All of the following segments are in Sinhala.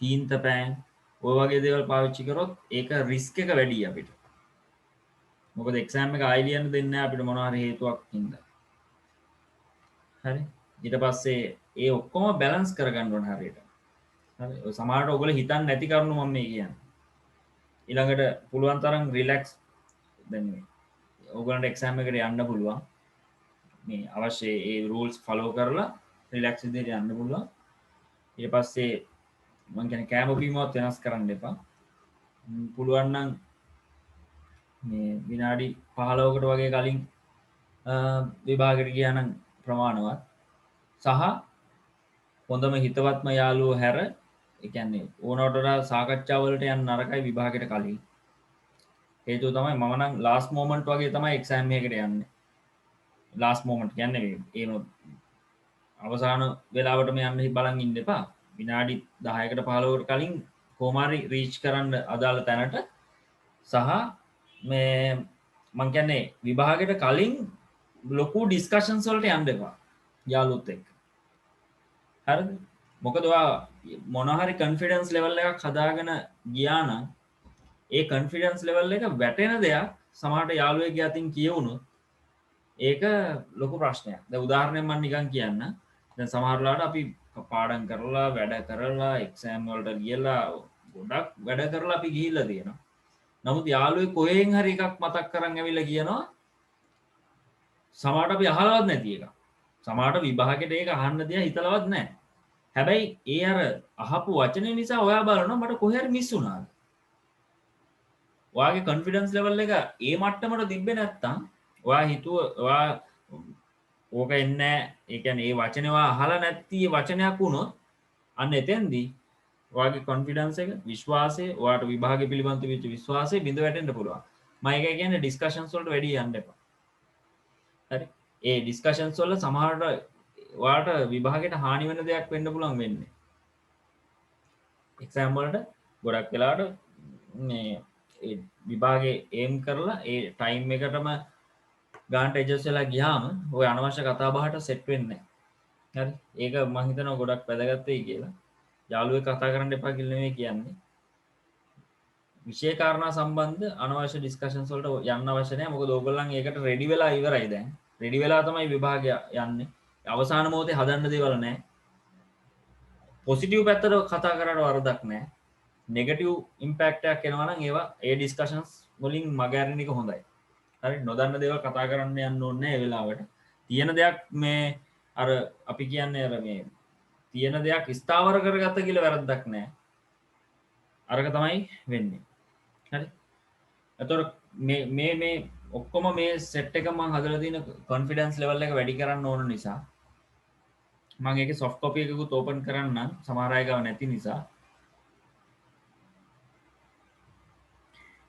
තීන්ත පෑන් ඔය වගේ දේවල් පාවිච්චි කරොත් ඒක රිස්ක් එක වැඩි අපිට. මොකද එක්සෑම් එක ආයෙ ලියන්න දෙන්නේ නැහැ අපිට මොනවා හරි හේතුවක් හින්දා. හරි. ඊට පස්සේ ඒ ඔක්කොම බැලන්ස් කරගන්න ඕන හරියට. හරි. ඔය සමහරවිට ඔයගොල්ලෝ හිතන්නේ නැති කරුණු මම මේ කියන්නේ. ඊළඟට පුළුවන් තරම් රිලැක්ස් දැන් මේ ඔයගොල්ලන්ට එක්සෑම් එකට යන්න පුළුවන්. මේ අවශ්‍ය ඒ රූල්ස් ෆලෝ කරලා රිලැක්ස් විදිහට යන්න පුළුවන්. ඊට පස්සේ මම කියන්නේ කෑම බීමවත් වෙනස් කරන්න එපා. පුළුවන් නම් මේ විනාඩි 15කට වගේ කලින් විභාගෙට ගියා නම් ප්‍රමාණවත්. සහ හොඳම හිතවත්ම යාළුවෝ හැර ඒ කියන්නේ ඕනවට වඩා සාකච්ඡා වලට යන්න නරකයි විභාගෙට කලින්. හේතුව තමයි මම නම් ලාස්ට් මොමන්ට් වගේ තමයි එක්සෑම් එකකට යන්නේ. ලාස්ට් මොමන්ට් කියන්නේ එහෙම අවසාන වෙලාවටම යන්න බලන් ඉන්න එපා. විනාඩි 10කට 15කට කලින් කොහොම හරි රීච් කරන්න අදාළ තැනට සහ මේ මං කියන්නේ විභාගෙට කලින් ලොකු ඩිස්කෂන්ස් වලට යන්න එපා යාළුවොත් එක්ක. හරිද? මොකද ඔයා මොන හරි කන්ෆිඩන්ස් ලෙවල් එකක් හදාගෙන ගියා නම් ඒ කන්ෆිඩන්ස් ලෙවල් එක වැටෙන දෙයක් සමහරට යාළුවෙක්ගේ අතින් කියවුණොත් ඒක ලොකු ප්‍රශ්නයක්. දැන් උදාහරණයක් මම නිකන් කියන්න. දැන් සමහර වෙලාවට අපි පාඩම් කරලා වැඩ කරලා එක්සෑම් වලට ගියලා ගොඩක් වැඩ කරලා අපි ගිහිල්ලා තියෙනවා. නමුත් යාළුවෙක් කොහෙන් හරි එකක් මතක් කරන් ඇවිල්ලා කියනවා සමහරට අපි අහලවත් නැති එකක්. සමහරට විභාගෙට ඒක අහන්න දෙයක් හිතලවත් නැහැ. හැබැයි ඒ අර අහපු වචනේ නිසා ඔයා බලනවා මට කොහේ හරි මිස් වුණාද? ඔයාගේ කොන්ෆිඩන්ස් ලෙවල් එක ඒ මට්ටමට තිබ්බේ නැත්තම් ඔයා හිතුව ඔයා ඕක එන්නේ නැහැ. ඒ කියන්නේ ඒ වචනේ ඔයා අහලා නැති වචනයක් වුණොත් අන්න එතෙන්දී ඔයාගේ කොන්ෆිඩන්ස් එක විශ්වාසය ඔයාට විභාගය පිළිබඳ තිබිච්ච විශ්වාසය බිඳ වැටෙන්න පුළුවන්. මම ඒක කියන්නේ ඩිස්කෂන්ස් වලට වැඩි යන්න එපා. හරි. ඒ ඩිස්කෂන්ස් වල සමහරට ඔයාට විභාගයට හානි වෙන දෙයක් වෙන්න පුළුවන් වෙන්නේ. එක්සෑම් වලට ගොඩක් වෙලාවට මේ ඒ විභාගේ ඒම් කරලා ඒ ටයිම් එකටම ගානට ඇඩ්ජස්ට් වෙලා ගියාම ඔය අනවශ්‍ය කතා බහට සෙට් වෙන්නේ නැහැ. හරි. ඒක මම හිතනවා ගොඩක් වැදගත් වෙයි කියලා. යාළුවෙක් කතා කරන්න එපා කියලා නෙමෙයි කියන්නේ. විෂය කාරණා සම්බන්ධ අනවශ්‍ය ඩිස්කෂන්ස් වලට යන්න අවශ්‍ය නැහැ. මොකද ඕගොල්ලන් ඒකට රෙඩි වෙලා ඉවරයි දැන්. රෙඩි වෙලා තමයි විභාගය යන්නේ. අවසාන මොහොතේ හදන්න දේවල් නැහැ. පොසිටිව් පැත්තට කතා කරාට වරදක් නැහැ. නෙගටිව් ඉම්පැක්ට් එකක් එනවා නම් ඒවා ඒ ඩිස්කෂන්ස් වලින් මග ඇරෙන එක හොඳයි. හරි නොදන්න දේවල් කතා කරන්න යන්න ඕනේ නැහැ ඒ වෙලාවට. තියෙන දෙයක් මේ අර අපි කියන්නේ අර මේ තියෙන දෙයක් ස්ථාවර කරගත්ත කියලා වැරද්දක් නැහැ. අරක තමයි වෙන්නේ. හරි. එතකොට මේ ඔක්කොම මේ සෙට් එක මම හදලා තියෙන කොන්ෆිඩන්ස් ලෙවල් එක වැඩි කරන්න ඕන නිසා මම ඒකේ සොෆ්ට් කොපි එකකුත් ඕපන් කරන්නම් සමහර අය ගාව නැති නිසා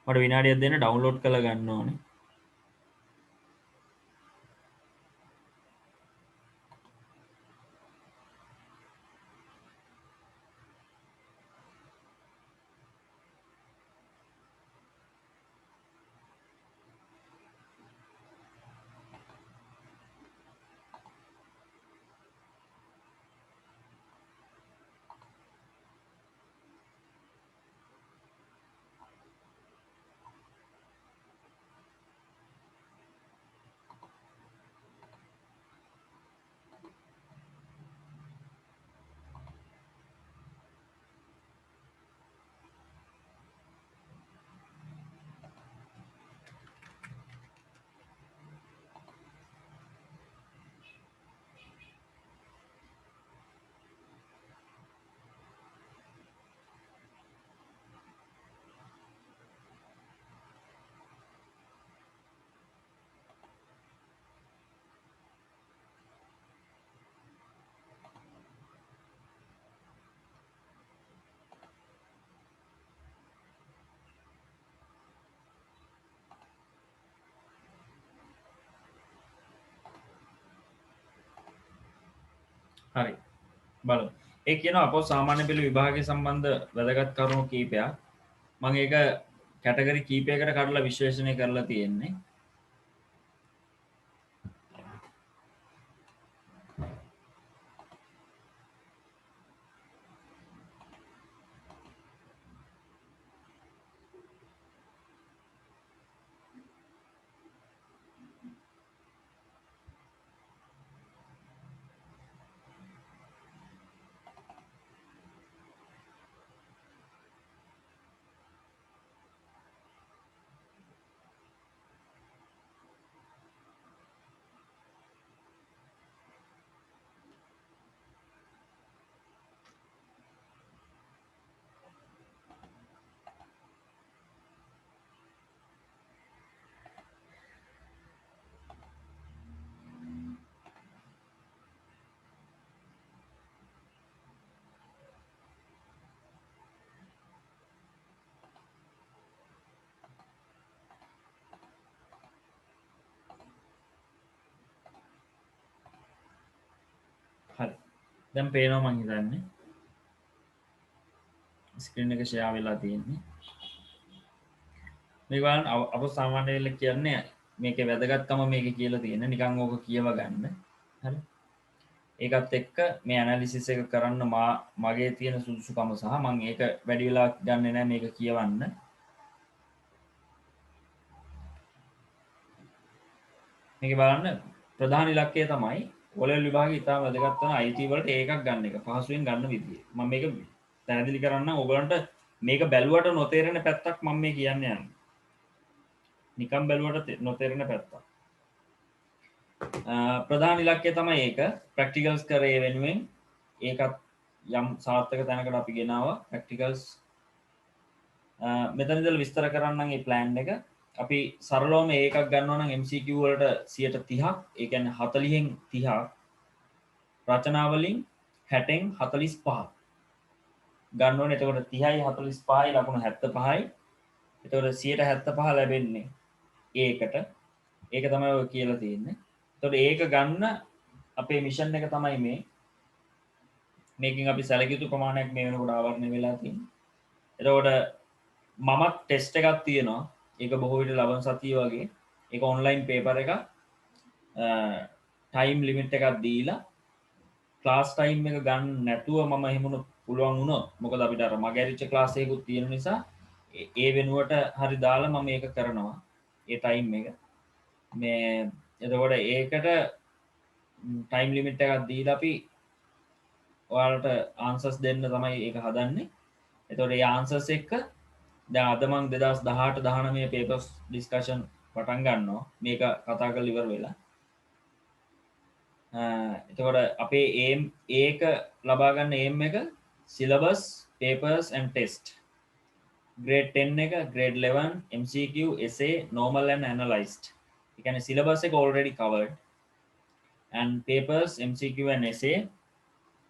මට විනාඩියක් දෙන්න ඩවුන්ලෝඩ් කරලා ගන්න ඕනේ. හරි. බලමු. ඒ කියනවා අපෝ සාමාන්‍ය පෙළ විභාගය සම්බන්ධ වැදගත් කරුණු කීපයක්. මම ඒක කැටගරි කීපයකට කඩලා විශ්ලේෂණය කරලා තියෙන්නේ. දැන් පේනවා මං හිතන්නේ ස්ක්‍රීන් එක ෂෙයා වෙලා තියෙන්නේ. මේ බලන්න අප සාමාන්‍ය වෙලෙ කියන්නේ මේකේ වැදගත්කම මේකේ කියලා තියෙන නිකන් ඕක කියව ගන්න. හරි. ඒකත් එක්ක මේ ඇනලිසිස් එක කරන්න මගේ තියෙන සුදුසුකම සහ මම ඒක වැඩි වෙලා ගන්නෙ නැහැ මේක කියවන්න. මේක බලන්න ප්‍රධාන ඉලක්කය තමයි ඔලෙවල් විභාගයේ ඉතාම වැදගත් වෙන IT වලට ඒකක් ගන්න එක. පහසුවෙන් ගන්න විදිය. මම මේක පැහැදිලි කරන්න ඔයගලන්ට මේක බැලුවට නොතේරෙන පැත්තක් මම මේ කියන්න යන්නේ. නිකම් බැලුවට නොතේරෙන පැත්තක්. ප්‍රධාන ඉලක්කය තමයි ඒක. ප්‍රැක්ටිකල්ස් කරේ වෙනුවෙන් ඒකත් යම් සාර්ථක තැනකට අපි ගෙනාවා. ප්‍රැක්ටිකල්ස් මෙතන ඉඳලා විස්තර කරන්නම් මේ ප්ලෑන් එක. අපි සරලවම ඒකක් ගන්නවා නම් MCQ වලට 30%ක්, ඒ කියන්නේ 40න් 30ක්, රචනා වලින් 60න් 45ක් ගන්න ඕනේ. එතකොට 30යි 45යි ලකුණු 75යි. එතකොට 75 ලැබෙන්නේ ඒකට. ඒක තමයි ඔය කියලා තියෙන්නේ. එතකොට ඒක ගන්න අපේ මිෂන් එක තමයි මේකෙන් අපි සැලකිය යුතු ප්‍රමාණයක් මේ වෙනකොට ආවරණය වෙලා තියෙන්නේ. එතකොට මමත් ටෙස්ට් එකක් තියෙනවා. ඒක බොහෝ විට ලබන සතිය වගේ. ඒක ඔන්ලයින් පේපර් එකක්. ටයිම් ලිමිට් එකක් දීලා ක්ලාස් ටයිම් එක ගන්න නැතුව මම එහෙම පුළුවන් වුණොත් මොකද අපිට අර මගහැරිච්ච ක්ලාස් එකකුත් තියෙන නිසා ඒ වෙනුවට හරි දාලා මම ඒක කරනවා. ඒ ටයිම් එක. මේ එතකොට ඒකට ටයිම් ලිමිට් එකක් දීලා අපි ඔයාලට ආන්සර්ස් දෙන්න තමයි ඒක හදන්නේ. එතකොට ඒ ආන්සර්ස් එක්ක දැන් අද මං 2018 19 පේපර්ස් ඩිස්කෂන් පටන් ගන්නවා. මේක කතා කරලා ඉවර වෙලා. එතකොට අපේ ඒක ලබා ගන්න ඒම් එක syllabus, papers and test. grade 10 එක, grade 11 MCQ, essay, normal and analyzed. ඒ කියන්නේ syllabus එක already covered. And papers, MCQ and essay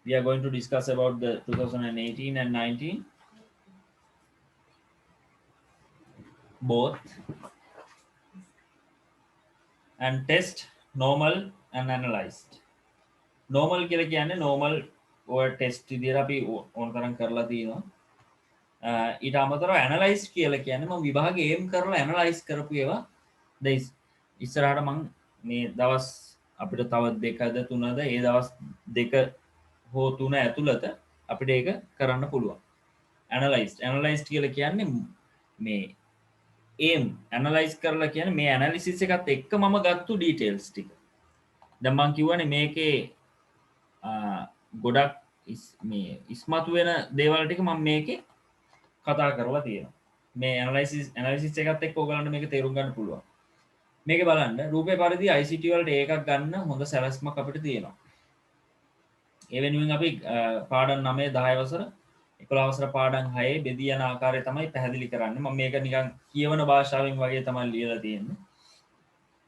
we are going to discuss about the 2018 and 19 both. And test normal and analyzed. normal කියලා කියන්නේ normal ඔය ටෙස්ට් විදියට අපි ඕන තරම් කරලා තියෙනවා. ඊට අමතරව ඇනලයිස් කියලා කියන්නේ මම විභාගේ ඒම් කරලා ඇනලයිස් කරපු ඒවා දැන් ඉස්සරහට මම මේ දවස් අපිට තව දෙකද තුනද ඒ දවස් දෙක හෝ තුන ඇතුළත අපිට ඒක කරන්න පුළුවන්. ඇනලයිස් කියලා කියන්නේ මේ ඒම් ඇනලයිස් කරලා කියන්නේ මේ ඇනලිසිස් එකත් එක්ක මම ගත්තු ඩීටේල්ස් ටික. දැන් මම කියවනේ මේකේ ගොඩක් මේ ඉස්මතු වෙන දේවල් ටික මම මේකේ කතා කරලා තියෙනවා. මේ ඇනලිසිස් එකත් එක්ක ඔයගලන්ට මේක තේරුම් ගන්න පුළුවන්. මේක බලන්න රූපේ පරිදි ICT වලට ඒකක් ගන්න හොඳ සැලැස්මක් අපිට තියෙනවා. ඒ වෙනුවෙන් අපි පාඩම් 9 10 වසර 11 වසර පාඩම් 6 බෙදී යන ආකාරය තමයි පැහැදිලි කරන්නේ. මම මේක නිකන් කියවන භාෂාවෙන් වගේ තමයි ලියලා තියෙන්නේ.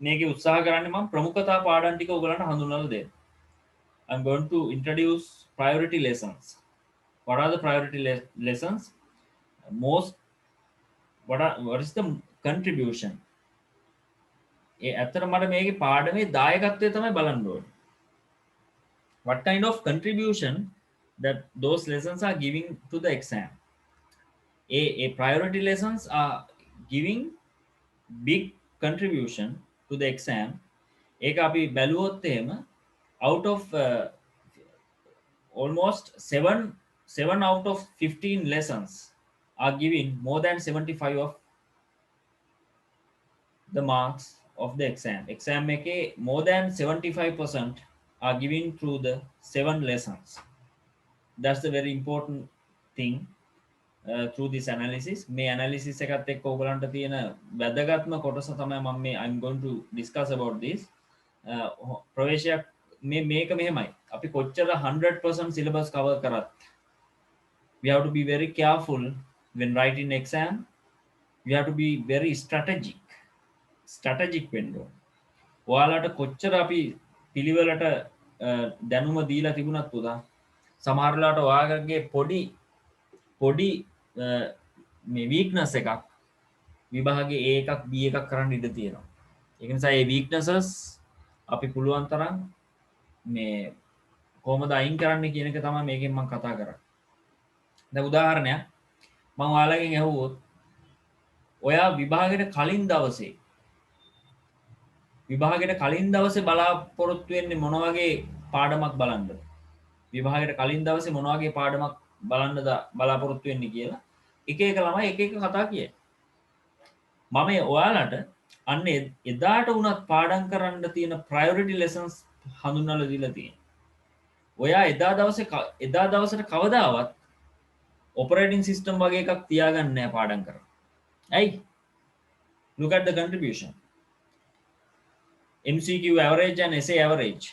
මේකේ උත්සාහ කරන්නේ මම ප්‍රමුඛතා පාඩම් ටික ඔයගලන්ට හඳුන්වලා දෙන්න. I'm going to introduce priority lessons. What are the priority lessons? What is the contribution? ඇත්තට මට මේකේ පාඩමේ දායකත්වය තමයි බලන්න ඕනේ. What kind of contribution that those lessons are giving to the exam? A priority lessons are giving big contribution to the exam. ඒක අපි බැලුවොත් එහෙම out of almost 7 out of 15 lessons are giving more than 75 of the marks of the exam. Exam ekේ more than 75% are given through the 7 lessons. That's the very important thing through this analysis. මේ analysis එකත් එක්ක ඔයගලන්ට තියෙන වැදගත්ම කොටස තමයි මම මේ I'm going to discuss about this. ප්‍රවේශයක් මේක මෙහෙමයි. අපි කොච්චර 100% syllabus cover කරත් we have to be very careful when writing exam. We have to be very strategic වෙන්න ඕනේ. ඔයාලට කොච්චර අපි පිළිවෙලට දැනුම දීලා තිබුණත් පුතා සමහරලාට ඔයාලගේ පොඩි මේ වීක්නස් එකක් විභාගේ A එකක් B එකක් කරන්න ඉඩ තියෙනවා. ඒක නිසා මේ වීක්නසස් අපි පුළුවන් තරම් මේ කොහොමද අයින් කරන්නේ කියන එක තමයි මේකෙන් මම කතා කරන්නේ. දැන් උදාහරණයක් මම ඔයාලගෙන් අහුවොත් ඔයා විභාගෙට කලින් දවසේ බලාපොරොත්තු වෙන්නේ මොන වගේ පාඩමක් බලන්නද? විභාගෙට කලින් දවසේ මොන වගේ පාඩමක් බලන්නද බලාපොරොත්තු වෙන්නේ කියලා එක එක ළමයි එක එක කතා කියයි. මම ඔයාලට අන්න එදාට වුණත් පාඩම් කරන්න තියෙන ප්‍රයොරිටි ලෙසන්ස් හඳුන්වලා දීලා තියෙනවා. ඔයා එදා දවසට කවදාවත් ඔපරේටිං සිස්ටම් වගේ එකක් තියාගන්න නෑ පාඩම් කරන්න. ඇයි? look at the contribution. MCQ average and essay average.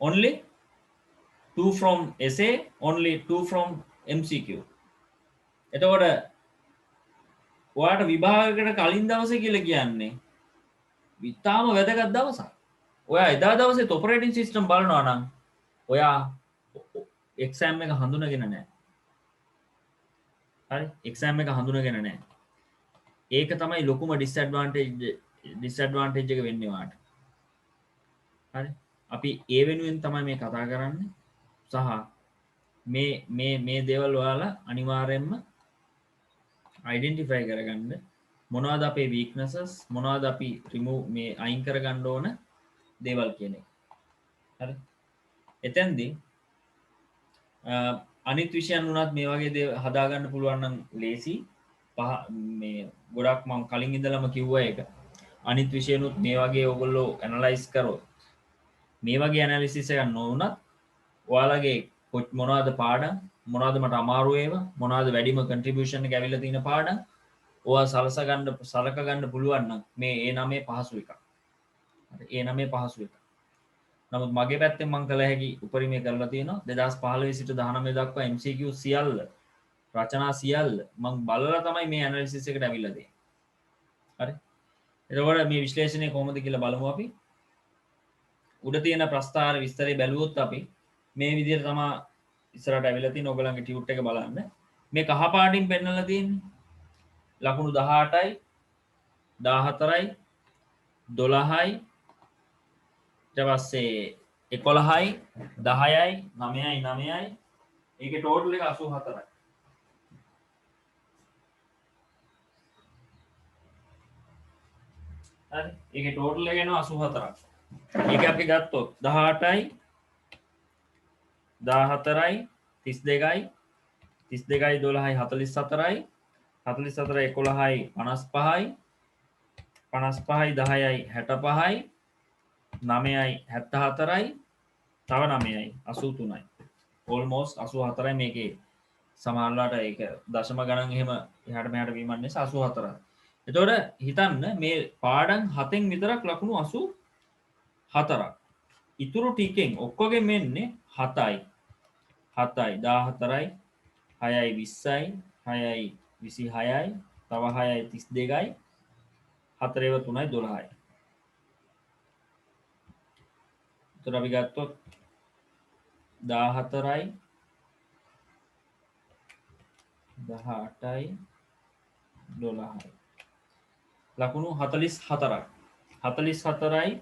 Only 2 from essay, only 2 from MCQ. එතකොට ඔයාට විභාගයකට කලින් දවසේ කියලා කියන්නේ විතාම වැදගත් දවසක්. ඔයා එදා දවසේ ඔපරේටිං සිස්ටම් බලනවා නම් ඔයා එක්සෑම් එක හඳුනගෙන නැහැ. හරි? එක්සෑම් එක හඳුනගෙන නැහැ. ඒක තමයි ලොකුම ඩිස්ඇඩ්වාන්ටේජ් එක වෙන්නේ වාට. හරි? අපි ඒ වෙනුවෙන් තමයි මේ කතා කරන්නේ. සහ මේ දේවල් ඔයාලා අනිවාර්යෙන්ම අයිඩෙන්ටිෆයි කරගන්න. මොනවද අපේ වීක්නසස්, මොනවද අපි මේ අයින් කරගන්න ඕන දේවල් කියන එක. හරි? එතෙන්දී අනිත් විෂයන් වුණත් මේ වගේ දේ හදාගන්න පුළුවන් නම් ලේසි. මේ ගොඩක් මම කලින් ඉඳලම කිව්වා ඒක. අනිත් විෂයනුත් මේ වගේ ඔයගොල්ලෝ ඇනලයිස් කරොත් මේ වගේ ඇනලිසිස් එකක් නොවුනත් ඔයාලගේ මොනවද පාඩම්, මොනවද මට අමාරු ඒවා, මොනවද වැඩිම කන්ට්‍රිබියුෂන් එක ඇවිල්ලා තියෙන පාඩම් ඔයා සලක ගන්න පුළුවන් නම් මේ A9 පහසු එකක්. හරි? A9 පහසු එකක්. නමුත් මගේ පැත්තෙන් මම කළ හැකි උපරිමය කරලා තියෙනවා 2015 සිට 19 දක්වා MCQ සියල්ල රචනා සියල්ල මම බලලා තමයි මේ ඇනලිසිස් එකට ඇවිල්ලා තියෙන්නේ. හරි? එතකොට මේ විශ්ලේෂණය කොහොමද කියලා බලමු අපි. උඩ තියෙන ප්‍රස්ථාර විස්තරය බැලුවොත් අපි මේ විදිහට තමයි ඉස්සරහට ඇවිල්ලා තියෙන ඔයගලන්ගේ ටියුට් එක බලන්න. මේ කහ පාටින් පෙන්නලා තියෙන්නේ ලකුණු 18යි 14යි 12යි ඊට පස්සේ 11යි 10යි 9යි 9යි ඒකේ ටෝටල් එක 84යි. හරි? ඒකේ ටෝටල් එක එනවා 84ක්. ඒක අපි ගත්තොත් 18යි 14යි 32යි 32යි 12යි 44යි 44යි 11යි 55යි 55යි 10යි 65යි 9යි 74යි තව 9යි 83යි ඕල්මෝස්ට් 84යි මේකේ සමහරලාට ඒක දශම ගණන් එහෙම එහාට මෙහාට වීමක් නිසා 84යි. එතකොට හිතන්න මේ පාඩම් 7න් විතරක් ලකුණු 84ක්. ඉතුරු ටිකෙන් ඔක්කොගෙම එන්නේ 7යි 7යි 14යි 6යි 20යි 6යි 26යි තව 6යි 32යි 4ව 3යි 12යි. එතකොට අපි ගත්තොත් 14යි 18යි 12යි ලකුණු 44ක් 44යි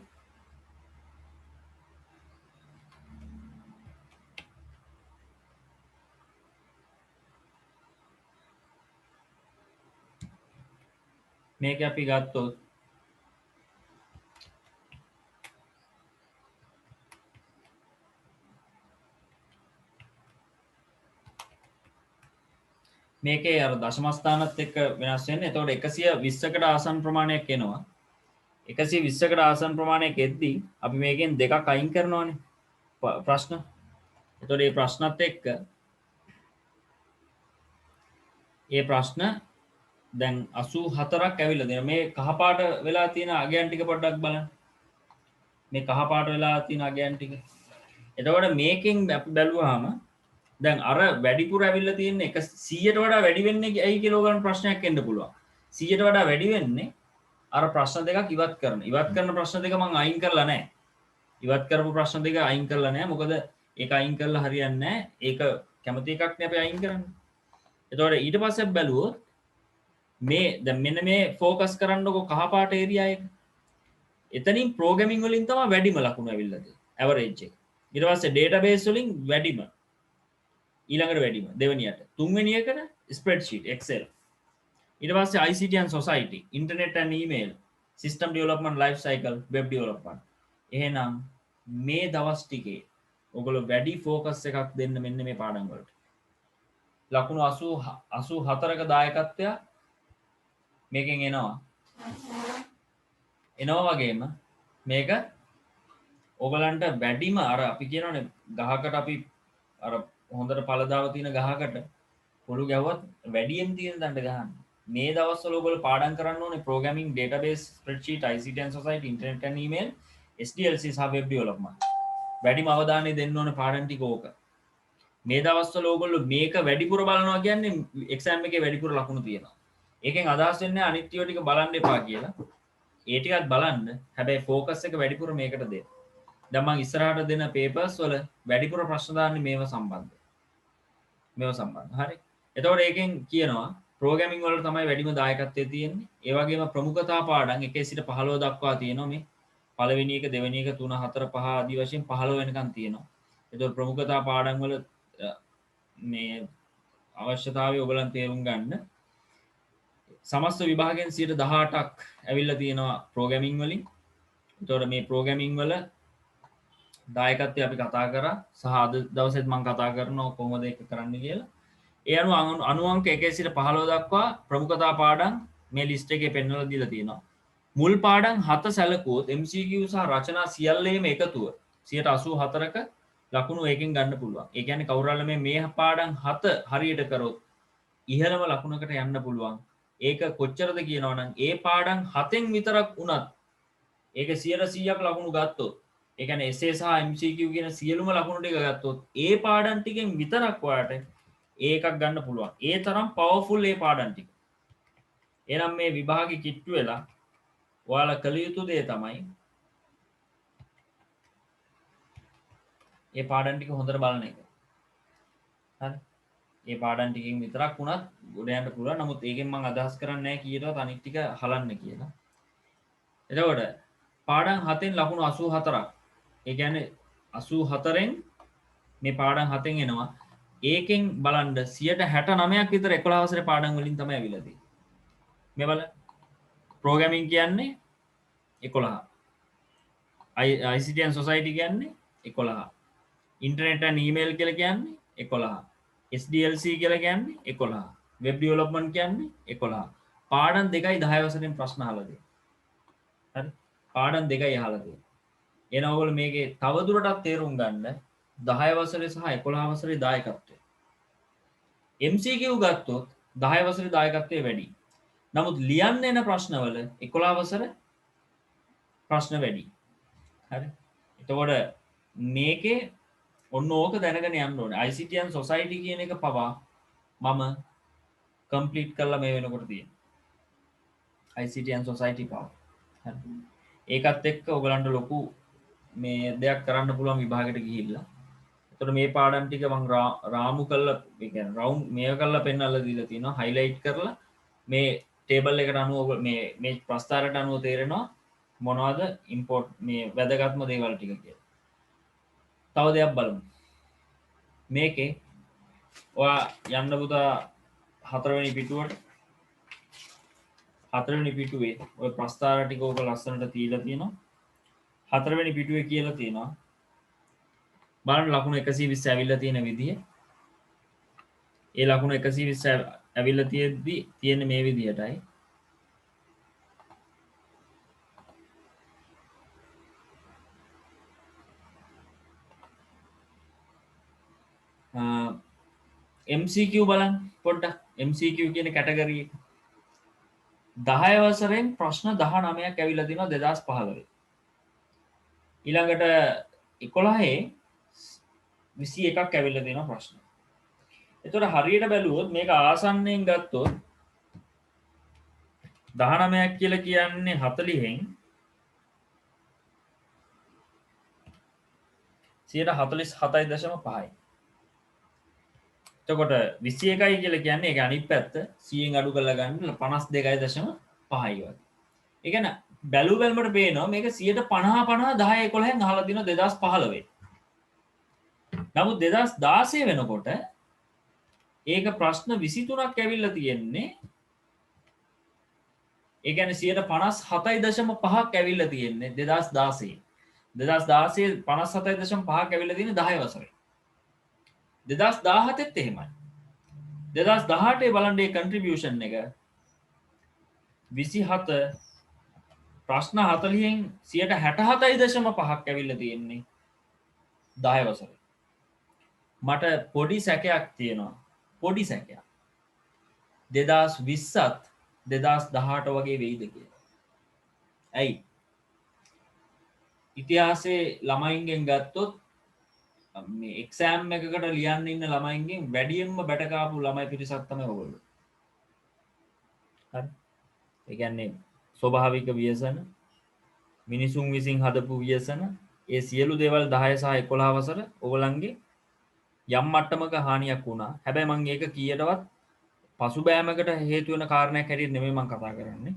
මේක අපි ගත්තොත් මේකේ අර දශම ස්ථානත් එක්ක වෙනස් වෙන්නේ. එතකොට 120කට ආසන්න ප්‍රමාණයක් එනවා. 120කට ආසන්න ප්‍රමාණයක් එද්දී අපි මේකෙන් දෙකක් අයින් කරනවානේ ප්‍රශ්න. එතකොට මේ ප්‍රශ්නත් එක්ක මේ ප්‍රශ්න දැන් 84ක් ඇවිල්ලා දෙනවා. මේ කහපාට වෙලා තියෙන අගයන් ටික පොඩ්ඩක් බලන්න. මේ කහපාට වෙලා තියෙන අගයන් ටික. එතකොට මේකෙන් අපි බැලුවාම දැන් අර වැඩිපුර ඇවිල්ලා තියෙන 100ට වඩා වැඩි වෙන්නේ ඇයි කියලා ඔයගොල්ලන් ප්‍රශ්නයක් එන්න පුළුවන්. 100ට වඩා වැඩි වෙන්නේ අර ප්‍රශ්න දෙකක් ඉවත් කරන ප්‍රශ්න දෙක මම අයින් කරලා නැහැ. ඉවත් කරපු ප්‍රශ්න දෙක අයින් කරලා නැහැ. මොකද ඒක අයින් කරලා හරියන්නේ නැහැ. ඒක කැමති එකක් නේ අපි අයින් කරන්නේ. එතකොට ඊට පස්සේ බැලුවොත් මේ දැන් මෙන්න මේ ફોකස් කරන්නකො කහ පාට ඒරියා එක. එතනින් ප්‍රෝග්‍රෑමින් වලින් තමයි වැඩිම ලකුණු ඇවිල්ලා තියෙන්නේ. ඇවරේජ් එක. ඊට පස්සේ database වලින් වැඩිම ඊළඟට වැඩිම දෙවෙනියට තුන්වෙනි එකට spreadsheet excel. ඊට පස්සේ ICT and society internet and email system development life cycle web development. එහෙනම් මේ දවස් ටිකේ ඔයගොල්ලෝ වැඩි ફોකස් එකක් දෙන්න මෙන්න මේ පාඩම් වලට. ලකුණු 84ක දායකත්වයක් මේකෙන් එනවා වගේම මේක ඔයගලන්ට වැඩිම අර අපි කියනවනේ ගහකට අපි අර හොඳට පළදාව තියෙන ගහකට පොළු ගැව්වත් වැඩියෙන් තියෙන දණ්ඩ ගහන්න. මේ දවස්වල ඔයගොල්ලෝ පාඩම් කරන්න ඕනේ programming database spreadsheet ICT and society internet and email SDLC සහ web development. වැඩිම අවධානය දෙන්න ඕනේ පාඩම් ටික ඕක. මේ දවස්වල ඕගොල්ලෝ මේක වැඩිපුර බලනවා කියන්නේ එක්සෑම් එකේ වැඩිපුර ලකුණු තියෙනවා. ඒකෙන් අදහස් වෙන්නේ අනිත් ඒවා ටික බලන්න එපා කියලා. ඒ ටිකත් බලන්න. හැබැයි ફોකස් එක වැඩිපුර මේකට දෙන්න. දැන් මම ඉස්සරහට දෙන පේපර්ස් වල වැඩිපුර ප්‍රශ්න දාන්නේ මේව සම්බන්ධ. හරි. එතකොට ඒකෙන් කියනවා ප්‍රෝග්‍රෑමින් වලට තමයි වැඩිම දායකත්වය තියෙන්නේ. ඒ වගේම ප්‍රමුඛතා පාඩම් 1 සිට 15 දක්වා තියෙනවා මේ. පළවෙනි එක, දෙවෙනි එක, 3, 4, 5 ආදී වශයෙන් 15 වෙනකන් තියෙනවා. එතකොට ප්‍රමුඛතා පාඩම් වල මේ අවශ්‍යතාවය ඔයගලන් තේරුම් ගන්න. සමස්ත විභාගයෙන් 18ක් ඇවිල්ලා තියෙනවා ප්‍රෝග්‍රෑමින් වලින්. එතකොට මේ ප්‍රෝග්‍රෑමින් වල දායකත්වය අපි කතා කරා සහ අද දවසෙත් මම කතා කරනවා කොහොමද ඒක කරන්න කියලා. ඒ අනුව අංක 1 සිට 15 දක්වා ප්‍රමුඛතා පාඩම් මේ ලිස්ට් එකේ පෙන්වලා දීලා තියෙනවා. මුල් පාඩම් 7 සැලකුවොත් MCQ සහ රචනා සියල්ලේම එකතුව 84ක ලකුණු එකෙන් ගන්න පුළුවන්. ඒ කියන්නේ කවුරුහරි මේ පාඩම් 7 හරියට කරොත් ඉහළම ලකුණකට යන්න පුළුවන්. ඒක කොච්චරද කියනවනම් ඒ පාඩම් 7න් විතරක් වුණත් ඒක 100%ක් ලකුණු ගත්තොත් ඒ කියන්නේ essay සහ MCQ කියන සියලුම ලකුණු ටික ගත්තොත් ඒ පාඩම් ටිකෙන් විතරක් ඔයාලට ඒකක් ගන්න පුළුවන්. ඒ තරම් පවර්ෆුල් ඒ පාඩම් ටික. එහෙනම් මේ විභාගෙ කිට්ටු වෙලා ඔයාලා කළ යුතු දේ තමයි ඒ පාඩම් ටික හොඳට බලන එක. හරි. ඒ පාඩම් ටිකෙන් විතරක් වුණත් ගොඩ යන්න පුළුවන්. නමුත් ඒකෙන් මම අදහස් කරන්නේ නැහැ කීයටවත් අනිත් ටික හලන්න කියලා. එතකොට පාඩම් 7න් ලකුණු 84ක්. ඒ කියන්නේ 84න් මේ පාඩම් 7න් එනවා. ඒකෙන් බලන්න 69ක් විතර 11 වසරේ පාඩම් වලින් තමයි අවිලා තියෙන්නේ. මේ බලන්න. ප්‍රෝග්‍රෑමින් කියන්නේ 11. ICT and society කියන්නේ 11. internet and email කියලා කියන්නේ 11. SDLC කියලා කියන්නේ 11. web development කියන්නේ 11. පාඩම් 2යි 10 වසරෙන් ප්‍රශ්න අහලා තියෙනවා. හරි. පාඩම් 2යි අහලා තියෙනවා. එහෙනම් ඔයගොල්ලෝ මේකේ තවදුරටත් තේරුම් ගන්න 10 වසරේ සහ 11 වසරේ දායකත්වය. MCQ ගත්තොත් 10 වසරේ දායකත්වය වැඩි. නමුත් ලියන්න එන ප්‍රශ්නවල 11 වසර ප්‍රශ්න වැඩි. හරි. එතකොට මේකේ ඔන්න ඕක දැනගෙන යන්න ඕනේ. ICT and society කියන එක පවා මම කම්ප්ලීට් කරලා මේ වෙනකොට තියෙනවා. ICT and society පවා. හරි. ඒකත් එක්ක ඔයගලන්ට ලොකු මේ දෙයක් කරන්න පුළුවන් විභාගයට ගිහිල්ලා. එතකොට මේ පාඩම් ටික මම රාමු කරලා ඒ කියන්නේ රවුන්ඩ් මේක කරලා පෙන්නලා දීලා තියෙනවා. හයිලයිට් කරලා මේ ටේබල් එකට අනුව මේ ප්‍රස්ථාරයට අනුව තේරෙනවා මොනවද ඉම්පෝර්ට් මේ වැදගත්ම දේවල් ටික කියලා. තව දෙයක් බලමු. මේකේ ඔයා යන්න පුතා 4 වෙනි පිටුවට 4 වෙනි පිටුවේ ඔය ප්‍රස්ථාර ටික ඔබ ලස්සනට තියලා තියෙනවා. 4 වෙනි පිටුවේ කියලා තියෙනවා. බලන්න ලකුණු 120 ඇවිල්ලා තියෙන විදිය. ඒ ලකුණු 120 ඇවිල්ලා තියෙද්දි තියෙන්නේ මේ විදියටයි. MCQ බලන්න පොඩ්ඩක්. MCQ කියන කැටගරි එක 10 වසරෙන් ප්‍රශ්න 19ක් ඇවිල්ලා තිනවා 2015. ඊළඟට 11 21ක් ඇවිල්ලා තියෙනවා ප්‍රශ්න. එතකොට හරියට බැලුවොත් මේක ආසන්නයෙන් ගත්තොත් 19ක් කියලා කියන්නේ 40න් 47.5යි. එතකොට 21යි කියලා කියන්නේ ඒක අනිත් පැත්ත 100න් අඩු කරලා ගන්න 52.5යි වගේ. ඒ කියන්නේ බැලු බැලමට පේනවා මේක 50% 10 11න් අහලා දින 2015. නමුත් 2016 වෙනකොට ඒක ප්‍රශ්න 23ක් ඇවිල්ලා තියෙන්නේ. ඒ කියන්නේ 57.5ක් ඇවිල්ලා තියෙන්නේ 2016. 2016 57.5ක් ඇවිල්ලා තියෙන්නේ 10 වසරේ. 2017ත් එහෙමයි. 2018 බලන්න මේ කන්ට්‍රිබියුෂන් එක 27 ප්‍රශ්න 40න් 67.5ක් ඇවිල්ලා තියෙන්නේ 10 වසරේ. මට පොඩි සැකයක් තියෙනවා. පොඩි සැකයක්. 2020ත් 2018 වගේ වෙයිද කියලා. ඇයි? ඉතිහාසයේ ළමයින්ගෙන් ගත්තොත් මේ එක්සෑම් එකකට ලියන්න ඉන්න ළමයින්ගෙන් වැඩියෙන්ම බැටකාපු ළමයි පිරිසක් තමයි ඔයගොල්ලෝ. හරි. ඒ කියන්නේ ස්වභාවික ව්‍යසන, මිනිසුන් විසින් හදපු ව්‍යසන, ඒ සියලු දේවල් 10 සහ 11 වසර ඔයගලන්ගේ යම් මට්ටමක හානියක් වුණා. හැබැයි මම ඒක කීයටවත් පසුබෑමකට හේතු වෙන කාරණයක් හැටියට නෙමෙයි මම කතා කරන්නේ.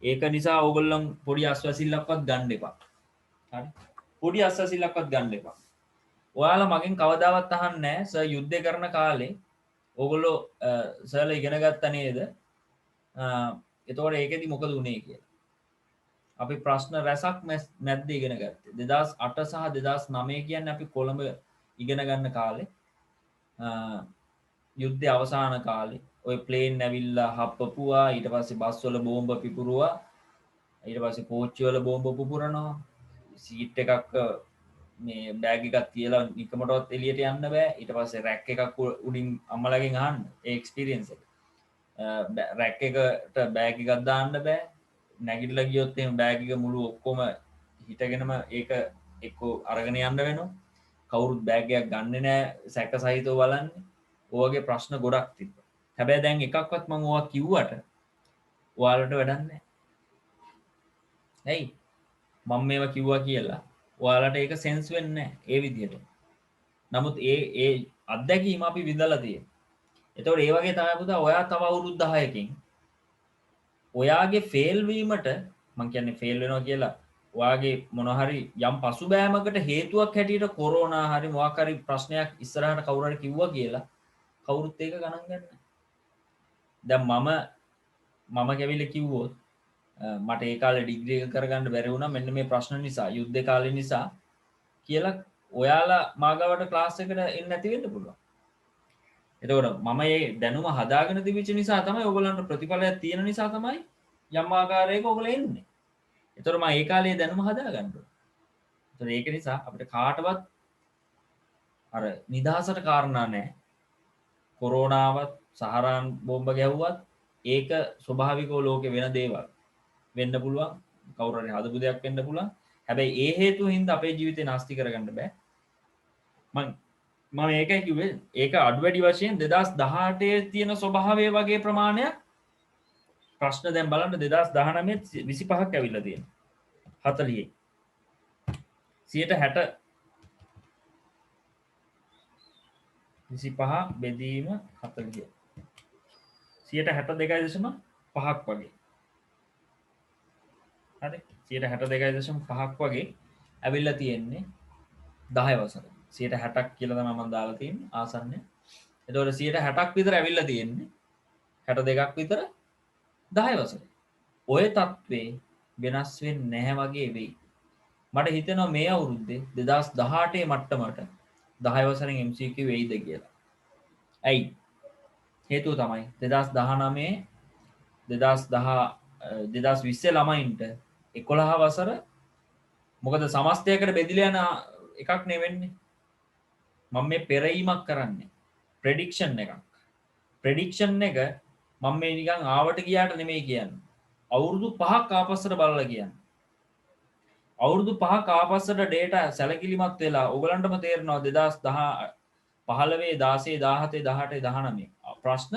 ඒක නිසා ඕගොල්ලන් පොඩි අස්වැසිල්ලක්වත් ගන්න එපා. හරි. පොඩි අස්වැසිල්ලක්වත් ගන්න එපා. ඔයාලා මගෙන් කවදාවත් අහන්නේ නැහැ සර් යුද්ධය කරන කාලේ ඕගොල්ලෝ සර්ලා ඉගෙන ගත්තා නේද? එතකොට ඒකෙදි මොකද වුනේ කියලා. අපි ප්‍රශ්න රැසක් මැද්ද ඉගෙන ගත්තේ. 2008 සහ 2009 කියන්නේ අපි කොළඹ ඉගෙන ගන්න කාලේ. යුද්ධය අවසාන කාලේ ඔය ප්ලේන් ඇවිල්ලා හප්පපුවා, ඊට පස්සේ බස් වල බෝම්බ පිපුරුවා, ඊට පස්සේ කෝච්චි වල බෝම්බ පුපුරනවා, සීට් එකක් මේ බෑග් එකක් තියලා නිකමටවත් එළියට යන්න බෑ. ඊට පස්සේ රැක් එකක් උඩින් අම්මලාගෙන් අහන්න ඒ එක්ස්පීරියන්ස් එක. රැක් එකට බෑග් එකක් දාන්න බෑ. නැගිටලා ගියොත් එහෙම බෑග් එක මුළු ඔක්කොම හිටගෙනම ඒක එක්ක අරගෙන යන්න වෙනවා. කවුරුත් බෑග් එකක් ගන්නෙ නෑ සැක සහිතව බලන්නේ. ඔයගේ ප්‍රශ්න ගොඩක් තිබ්බා. හැබැයි දැන් එකක්වත් මම ඔයා කිව්වට ඔයාලට වැඩක් නෑ. ඇයි? මම මේවා කිව්වා කියලා ඔයාලට ඒක සෙන්ස් වෙන්නේ නැහැ ඒ විදිහට. නමුත් ඒ අත්දැකීම අපි විඳලා තියෙනවා. එතකොට ඒ වගේ තමයි පුතා ඔයා තව අවුරුදු 10කින් ඔයාගේ ෆේල් වීමට මම කියන්නේ ෆේල් වෙනවා කියලා ඔයාගේ මොන හරි යම් පසුබෑමකට හේතුවක් හැටියට කොරෝනා හරි මොකක් හරි ප්‍රශ්නයක් ඉස්සරහට කවුරු හරි කිව්වා කියලා කවුරුත් ඒක ගණන් ගන්න නැහැ. දැන් මම කැවිලා කිව්වොත් මට ඒ කාලේ ඩිග්‍රී එක කරගන්න බැරි වුණා මෙන්න මේ ප්‍රශ්න නිසා යුද්ධ කාලේ නිසා කියලා ඔයාලා මාගවට ක්ලාස් එකට එන්න නැති වෙන්න පුළුවන්. එතකොට මම මේ දැනුම හදාගෙන තිබිච්ච නිසා තමයි ඔයගොල්ලන්ට ප්‍රතිඵලයක් තියෙන නිසා තමයි යම් ආකාරයක ඔයගොල්ලෝ එන්නේ. එතකොට මම ඒ කාලේ දැනුම හදාගන්න ඕනේ. එතකොට ඒක නිසා අපිට කාටවත් අර නිදහසට කාරණා නැහැ. කොරෝනාවත් සහරාන් බෝම්බ ගැහුවත් ඒක ස්වභාවිකව ලෝකේ වෙන දේවල් වෙන්න පුළුවන්. කවුරු හරි හදපු දෙයක් වෙන්න පුළුවන්. හැබැයි ඒ හේතුව හින්දා අපේ ජීවිතේ නාස්ති කරගන්න බෑ. මම ඒකයි කිව්වේ ඒක අඩු වැඩි වශයෙන් 2018 තියෙන ස්වභාවය වගේ ප්‍රමාණයක් ප්‍රශ්න දැන් බලන්න 2019 25ක් ඇවිල්ලා තියෙනවා. 40 160 25 බෙදීම 40 162.5ක් වගේ. හරි 162.5ක් වගේ ඇවිල්ලා තියෙන්නේ 10 වසරේ. 60ක් කියලා තමයි මම දාලා තියෙන්නේ ආසන්නය. එතකොට 60ක් විතර ඇවිල්ලා තියෙන්නේ 62ක් විතර 10 වසරේ. ඔය තත්ත්වේ වෙනස් වෙන්නේ නැහැ වගේ වෙයි. මට හිතෙනවා මේ අවුරුද්දේ 2018 මට්ටමට 10 වසරෙන් MCQ වෙයිද කියලා. ඇයි? හේතුව තමයි 2019 2020 ළමයින්ට 11 වසර මොකද සමස්තයකට බෙදිලා යන එකක් නෙවෙන්නේ. මම මේ පෙරීමක් කරන්නේ ප්‍රෙඩික්ෂන් එකක්. ප්‍රෙඩික්ෂන් එක මම මේ නිකන් ආවට ගියාට නෙමෙයි කියන්නේ. අවුරුදු 5ක් ආපස්සට බලලා කියන්නේ. අවුරුදු 5ක් ආපස්සට data සැලකිලිමත් වෙලා ඔයගලන්ටම තේරෙනවා 2010 15 16 17 18 19 ප්‍රශ්න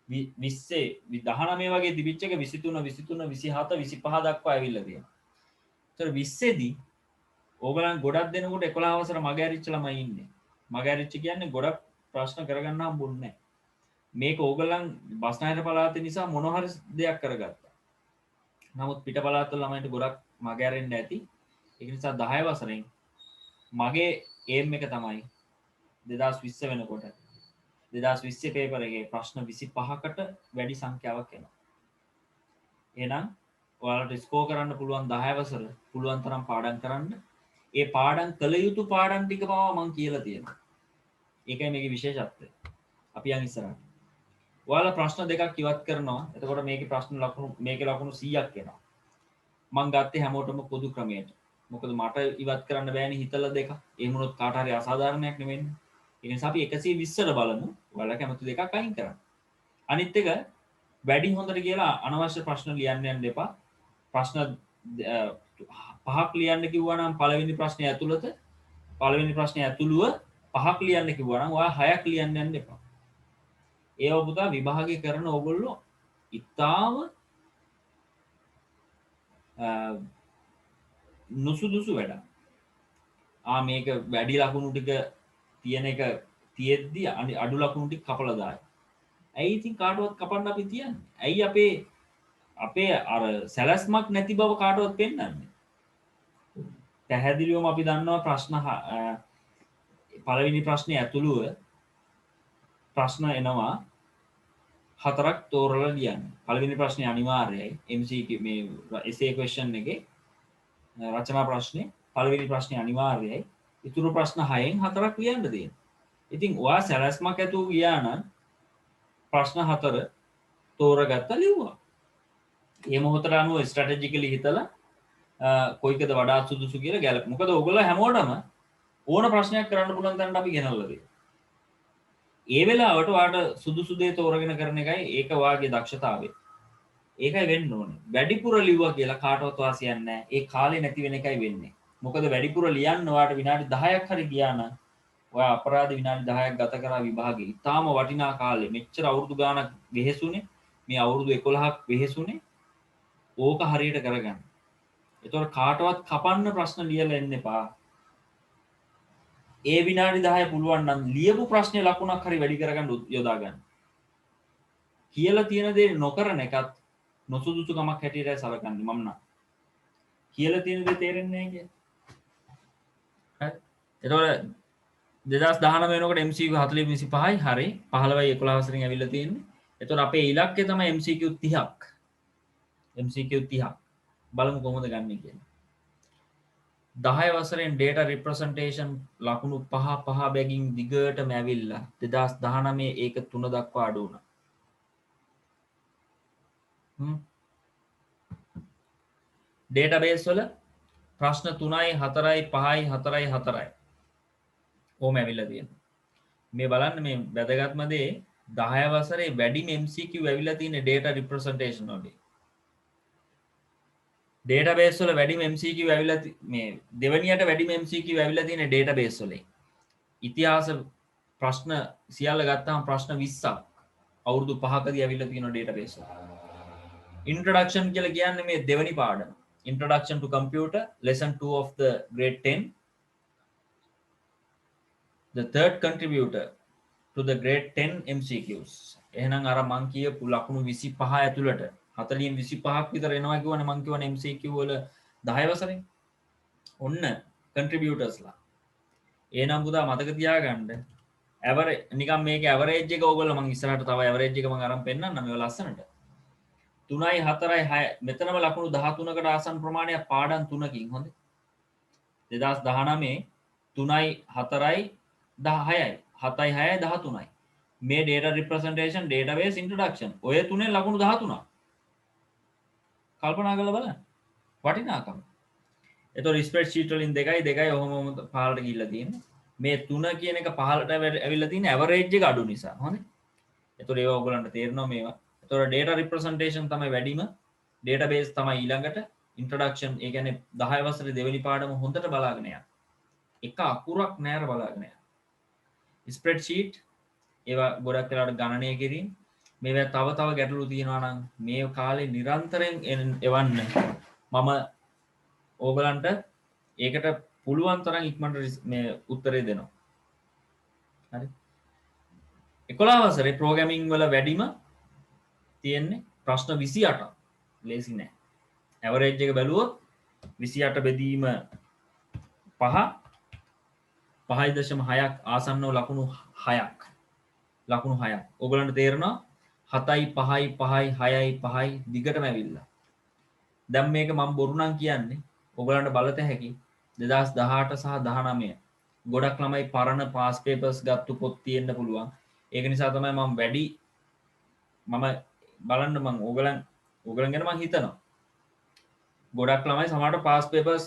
20 19 වගේ තිබිච්ච එක 23 23 27 25 දක්වා ඇවිල්ලා තියෙනවා. ඒතර 20 දී ඕගලන් ගොඩක් දෙනකොට 11 වසර මග ඇරිච්ච ළමයි ඉන්නේ. මග ඇරිච්ච කියන්නේ ගොඩක් ප්‍රශ්න කරගන්න හම්බුන්නේ නැහැ. මේක ඕගලන් බස්නාහිර පළාතේ නිසා මොන හරි දෙයක් කරගත්තා. නමුත් පිට පළාත්වල ළමයින්ට ගොඩක් මග ඇරෙන්න ඇති. ඒක නිසා 10 වසරෙන් මගේ ඒම් එක තමයි 2020 වෙනකොට 2020 පේපර් එකේ ප්‍රශ්න 25කට වැඩි සංඛ්‍යාවක් එනවා. එහෙනම් ඔයාලට ස්කෝර් කරන්න පුළුවන් 10 වසර පුළුවන් තරම් පාඩම් කරන්න. ඒ පාඩම් කළ යුතු පාඩම් ටික පවා මම කියලා තියෙනවා. ඒකයි මේකේ විශේෂත්වය. අපි යන් ඉස්සරහට. ඔයාලා ප්‍රශ්න දෙකක් ඉවත් කරනවා. එතකොට මේකේ ප්‍රශ්න ලකුණු මේකේ ලකුණු 100ක් එනවා. මම ගත්තේ හැමෝටම පොදු ක්‍රමයට. මොකද මට ඉවත් කරන්න බෑනේ හිතලා දෙක. එහෙම වුණොත් කාට හරි අසාධාරණයක් නෙවෙන්නේ. ඒ නිසා අපි 120ට බලමු. ඔයාලා කැමති දෙකක් අයින් කරන්න. අනිත් එක වැඩි හොඳට කියලා අනවශ්‍ය ප්‍රශ්න ලියන්න යන්න එපා. ප්‍රශ්න 5ක් ලියන්න කිව්වා නම් පළවෙනි ප්‍රශ්නේ ඇතුළත පළවෙනි ප්‍රශ්නේ ඇතුළුව 5ක් ලියන්න කිව්වා නම් ඔයා 6ක් ලියන්න යන්න එපා. ඒව පුතා විභාගය කරන ඕගොල්ලෝ ඉතාම නුසුදුසු වැඩක්. මේක වැඩි ලකුණු ටික තියෙන එක තියෙද්දි අඩු ලකුණු ටික කපලා දායි. ඇයි ඉතින් කාටවත් කපන්න අපි තියන්නේ? ඇයි අපේ අර සැලැස්මක් නැති බව කාටවත් පෙන්වන්නේ? පැහැදිලිවම අපි දන්නවා ප්‍රශ්න පළවෙනි ප්‍රශ්නේ ඇතුළුව ප්‍රශ්න එනවා 4ක් තෝරලා ලියන්න. පළවෙනි ප්‍රශ්නේ අනිවාර්යයි MCQ මේ essay question එකේ රචනා ප්‍රශ්නේ පළවෙනි ප්‍රශ්නේ අනිවාර්යයි. ඉතුරු ප්‍රශ්න 6න් 4ක් ලියන්න තියෙනවා. ඉතින් ඔයා සැලැස්මක් ඇතුව ගියා නම් ප්‍රශ්න 4 තෝරගත්තා ලිව්වා. ඒ මොහොතට අනුව ස්ට්‍රැටජිකලි හිතලා කොයිකද වඩාත් සුදුසු කියලා ගැලප. මොකද ඔයගොල්ලෝ හැමෝටම ඕන ප්‍රශ්නයක් කරන්න පුළුවන් තැනට අපි ගෙනල්ලා දෙනවා. ඒ වෙලාවට ඔයාට සුදුසු දේ තෝරගෙන කරන එකයි ඒක ඔයාගේ දක්ෂතාවය. ඒකයි වෙන්න ඕනේ. වැඩිපුර ලිව්වා කියලා කාටවත් වාසියක් නැහැ. ඒ කාලේ නැති වෙන එකයි වෙන්නේ. මොකද වැඩිපුර ලියන්න ඔයාට විනාඩි 10ක් හරි ගියා නම් ඔයා අපරාධ විනාඩි 10ක් ගත කරා විභාගේ. ඊටාම වටිනා කාලේ. මෙච්චර අවුරුදු ගාණක් වෙහෙසුනේ. මේ අවුරුදු 11ක් වෙහෙසුනේ. ඕක හරියට කරගන්න. ඒතකොට කාටවත් කපන්න ප්‍රශ්න ලියලා එන්න එපා. ඒ විනාඩි 10 පුළුවන් නම් ලියපු ප්‍රශ්නේ ලකුණක් හරි වැඩි කරගන්න යොදා ගන්න. කියලා තියෙන දේ නොකරන එකත් නොසුදුසුකමක් හැටියටයි සලකන්නේ මම නම්. කියලා තියෙන දේ තේරෙන්නේ නැහැ කියන්නේ. හරි. එතකොට 2019 වෙනකොට MCQ 40 25යි හරි 15යි 11 වසරෙන් ඇවිල්ලා තියෙන්නේ. එතකොට අපේ ඉලක්කය තමයි MCQ 30ක්. MCQ 30ක්. බලමු කොහොමද ගන්නෙ කියලා. 10 වසරෙන් data representation ලකුණු 5 බැගින් දිගටම ඇවිල්ලා 2019 ඒක 3 දක්වා අඩු වුණා. database වල ප්‍රශ්න 3යි 4යි 5යි 4යි 4යි ඕම ඇවිල්ලා තියෙනවා. මේ බලන්න මේ වැදගත්ම දේ 10 වසරේ වැඩිම MCQ ඇවිල්ලා තියෙන data representation වලදී. database වල වැඩිම MCQ ඇවිල්ලා මේ දෙවනියට වැඩිම MCQ ඇවිල්ලා තියෙන database වලින්. ඉතිහාස ප්‍රශ්න සියල්ල ගත්තාම ප්‍රශ්න 20ක් අවුරුදු 5කදී ඇවිල්ලා තියෙන database වල. introduction කියලා කියන්නේ මේ දෙවනි පාඩම. Introduction to Computer, lesson 2 of the grade 10. The third contributor to the grade 10 MCQs. එහෙනම් අර මං කියපු ලකුණු 25 ඇතුළට 40න් 25ක් විතර එනවා කියවනේ මං කියවනේ MCQ වල 10 වසරේ. ඔන්න contributorsලා. එහෙනම් පුතා මතක තියාගන්න average නිකන් මේකේ average එක ඕගොල්ලෝ මං ඉස්සරහට තව average එක මං අරන් පෙන්නන්නම් මේක ලස්සනට. 3යි 4යි 6 මෙතනම ලකුණු 13කට ආසන්න ප්‍රමාණයක් පාඩම් 3කින් හොඳේ 2019 3යි 4යි 10යි 7යි 6යි 13යි මේ data representation database introduction ඔය තුනේ ලකුණු 13ක් කල්පනා කරලා බලන්න වටිනාකම එතකොට spreadsheet වලින් 2යි ඔහොම පහළට ගිහිල්ලා තියෙන්නේ මේ 3 කියන එක පහළට ඇවිල්ලා තියෙන average එක අඩු නිසා හොඳේ එතකොට ඒව ඔයගොල්ලන්ට තේරෙනවා මේවා එතකොට data representation තමයි වැඩිම database තමයි ඊළඟට introduction ඒ කියන්නේ 10 වසරේ දෙවෙනි පාඩම හොඳට බලාගෙන යන්න. එක අකුරක් නෑර බලාගෙන යන්න. spreadsheet ඒවා ගොඩක් වෙලාවට ගණනය කිරීම මේවා තව ගැටලු තියෙනවා නම් මේ කාලේ නිරන්තරයෙන් එවන්න මම ඕගලන්ට ඒකට පුළුවන් තරම් ඉක්මනට මේ උත්තරේ දෙනවා. හරි. 11 වසරේ ප්‍රෝග්‍රෑමින් වල වැඩිම තියෙන්නේ ප්‍රශ්න 28ක්. ලේසි නෑ. ඇවරේජ් එක බැලුවොත් 28 බෙදීම 5 5.6ක් ආසන්නව ලකුණු 6ක් ලකුණු 6ක්. ඔයගලන්ට තේරෙනවා 7යි 5යි 5යි 6යි 5යි දිගටම ඇවිල්ලා. දැන් මේක මම බොරු නම් කියන්නේ ඔයගලන්ට බලත හැකි 2018 සහ 19 ගොඩක් ළමයි පරණ පාස් පේපර්ස් ගත්තු පොත් තියෙන්න පුළුවන්. ඒක නිසා තමයි මම වැඩි මම බලන්න මම ඕගලන් ගැන මම හිතනවා. ගොඩක් ළමයි සමහරට පාස් පේපර්ස්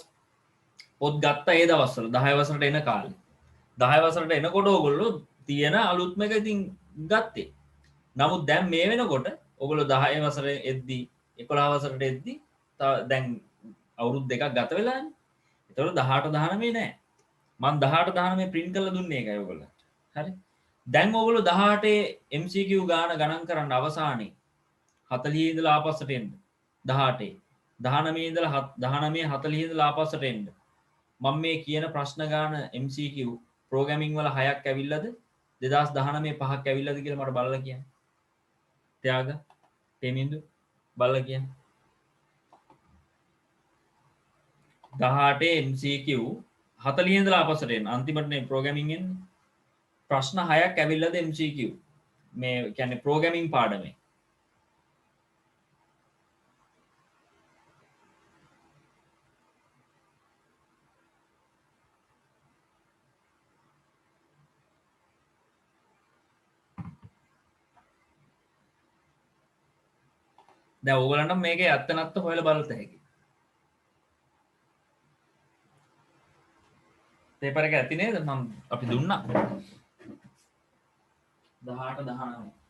පොත් ගත්තා ඒ දවස්වල 10 වසරට එන කාලේ. 10 වසරට එනකොට ඕගොල්ලෝ තියෙන අලුත්ම එක ඉතින් ගත්තේ. නමුත් දැන් මේ වෙනකොට ඔයගොල්ලෝ 10 වසරේ එද්දී 11 වසරට එද්දී දැන් අවුරුදු දෙකක් ගත වෙලානේ. ඒතකොට 18 19 නෑ. මම 18 19 print කරලා දුන්නේ ඒකයි ඔයගොල්ලන්ට. හරි. දැන් ඔයගොල්ලෝ 18 MCQ ගාන ගණන් කරන්න අවසානයේ 40 ඉඳලා ආපස්සට එන්න. 18 19 ඉඳලා 19 40 ඉඳලා ආපස්සට එන්න. මම මේ කියන ප්‍රශ්න ගාන MCQ ප්‍රෝග්‍රෑමින් වල 6ක් ඇවිල්ලාද 2019 5ක් ඇවිල්ලාද කියලා මට බලලා කියන්න. ත්‍යාග තෙමින්දු බලලා කියන්න. 18 MCQ 40 ඉඳලා ආපස්සට එන්න. අන්තිමටනේ ප්‍රෝග්‍රෑමින් එන්නේ. ප්‍රශ්න 6ක් ඇවිල්ලාද MCQ මේ කියන්නේ ප්‍රෝග්‍රෑමින් පාඩමේ. දැන් ඕගලන්ට මේකේ ඇත්ත නැත්ත හොයලා බලත හැකියි. පේපර් එක ඇති නේද? මම අපි දුන්නා. 18 19.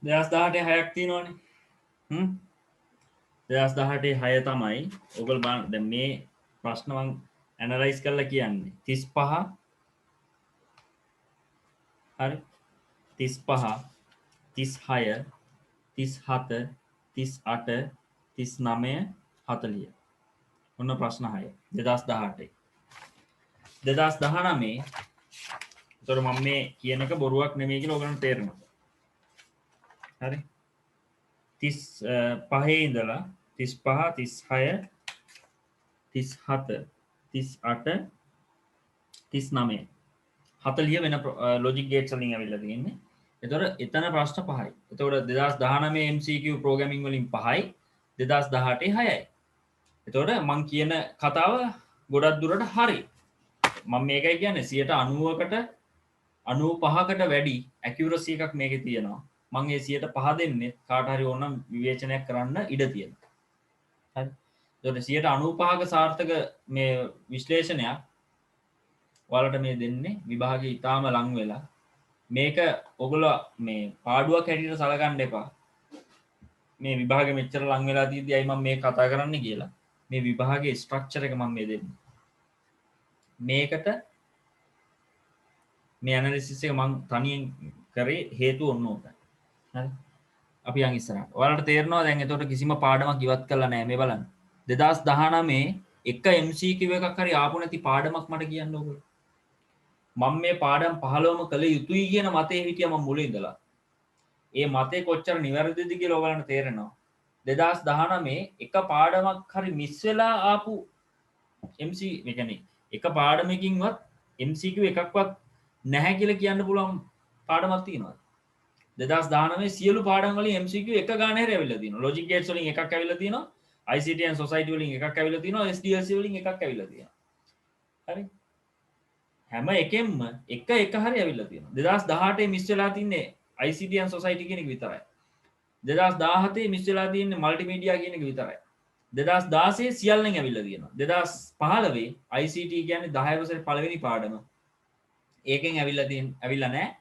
දෙදස් 18 6ක් තියෙනවනේ. 2018 6 තමයි ඔයගොල්ලෝ බලන්න දැන් මේ ප්‍රශ්න මම ඇනලයිස් කරලා කියන්නේ 35 හරි 35 36 37 38 39 40 ඔන්න ප්‍රශ්න 6 2018 2019 එතකොට මම මේ කියන එක බොරුවක් නෙමෙයි කියලා ඔයගලන්ට තේරෙනවා. හරි 35 ඉඳලා 35 36 37 38 39 40 වෙන ලොජික් ගේට්ස් වලින් ඇවිල්ලා තියෙන්නේ. එතකොට එතන ප්‍රශ්න 5යි. එතකොට 2019 MCQ ප්‍රෝග්‍රෑමින් වලින් 5යි 2018 6යි. එතකොට මං කියන කතාව ගොඩක් දුරට හරි. මම මේකයි කියන්නේ 90%කට 95%කට වැඩි ඇකියුරසි එකක් මේකේ තියෙනවා. මම ඒ 105 දෙන්නේ කාට හරි ඕනම් විවේචනයක් කරන්න ඉඩ තියෙනවා. හරි. එතකොට 95%ක සාර්ථක මේ විශ්ලේෂණයක් ඔයාලට මේ දෙන්නේ විභාගයේ ඉතාම ලං වෙලා මේක ඔයගොල්ලෝ මේ පාඩුවක් හැටියට සලකන්න එපා. මේ විභාගෙ මෙච්චර ලං වෙලා තියෙද්දි අයි මම මේ කතා කරන්නේ කියලා. මේ විභාගයේ ස්ට්‍රක්චර් එක මම මේ දෙන්නේ. මේකට මේ ඇනලිසිස් එක මම තනියෙන් කරේ හේතුව ඔන්න ඕකයි. හරි. අපි යන් ඉස්සරහට. ඔයාලට තේරෙනවා දැන් එතකොට කිසිම පාඩමක් ඉවත් කරලා නැහැ මේ බලන්න. 2019 එක MCQ එකක් හරි ආපු නැති පාඩමක් මට කියන්න ඕගොල්ලෝ. මම මේ පාඩම් 15ම කළ යුතුයි කියන මතේ හිටියා මම මුලින් ඉඳලා. ඒ මතේ කොච්චර නිවැරදිද කියලා ඔයාලන්ට තේරෙනවා. 2019 එක පාඩමක් හරි මිස් වෙලා ආපු MC ඒ කියන්නේ එක පාඩමකින්වත් MCQ එකක්වත් නැහැ කියලා කියන්න පුළුවන් පාඩමක් තියෙනවා. 2019 සියලු පාඩම් වලින් MCQ එක ගාන හැර ඇවිල්ලා තියෙනවා. ලොජික් ගේට්ස් වලින් එකක් ඇවිල්ලා තියෙනවා. ICT and society වලින් එකක් ඇවිල්ලා තියෙනවා. SDLC වලින් එකක් ඇවිල්ලා තියෙනවා. හරි. හැම එකෙන්ම එක හරි ඇවිල්ලා තියෙනවා. 2018 මිස් වෙලා තින්නේ ICT and society කියන එක විතරයි. 2017 මිස් වෙලා තින්නේ මල්ටිමීඩියා කියන එක විතරයි. 2016 සියල්ලෙන් ඇවිල්ලා තියෙනවා. 2015 ICT කියන්නේ 10 වසරේ පළවෙනි පාඩම. ඒකෙන් ඇවිල්ලා නැහැ.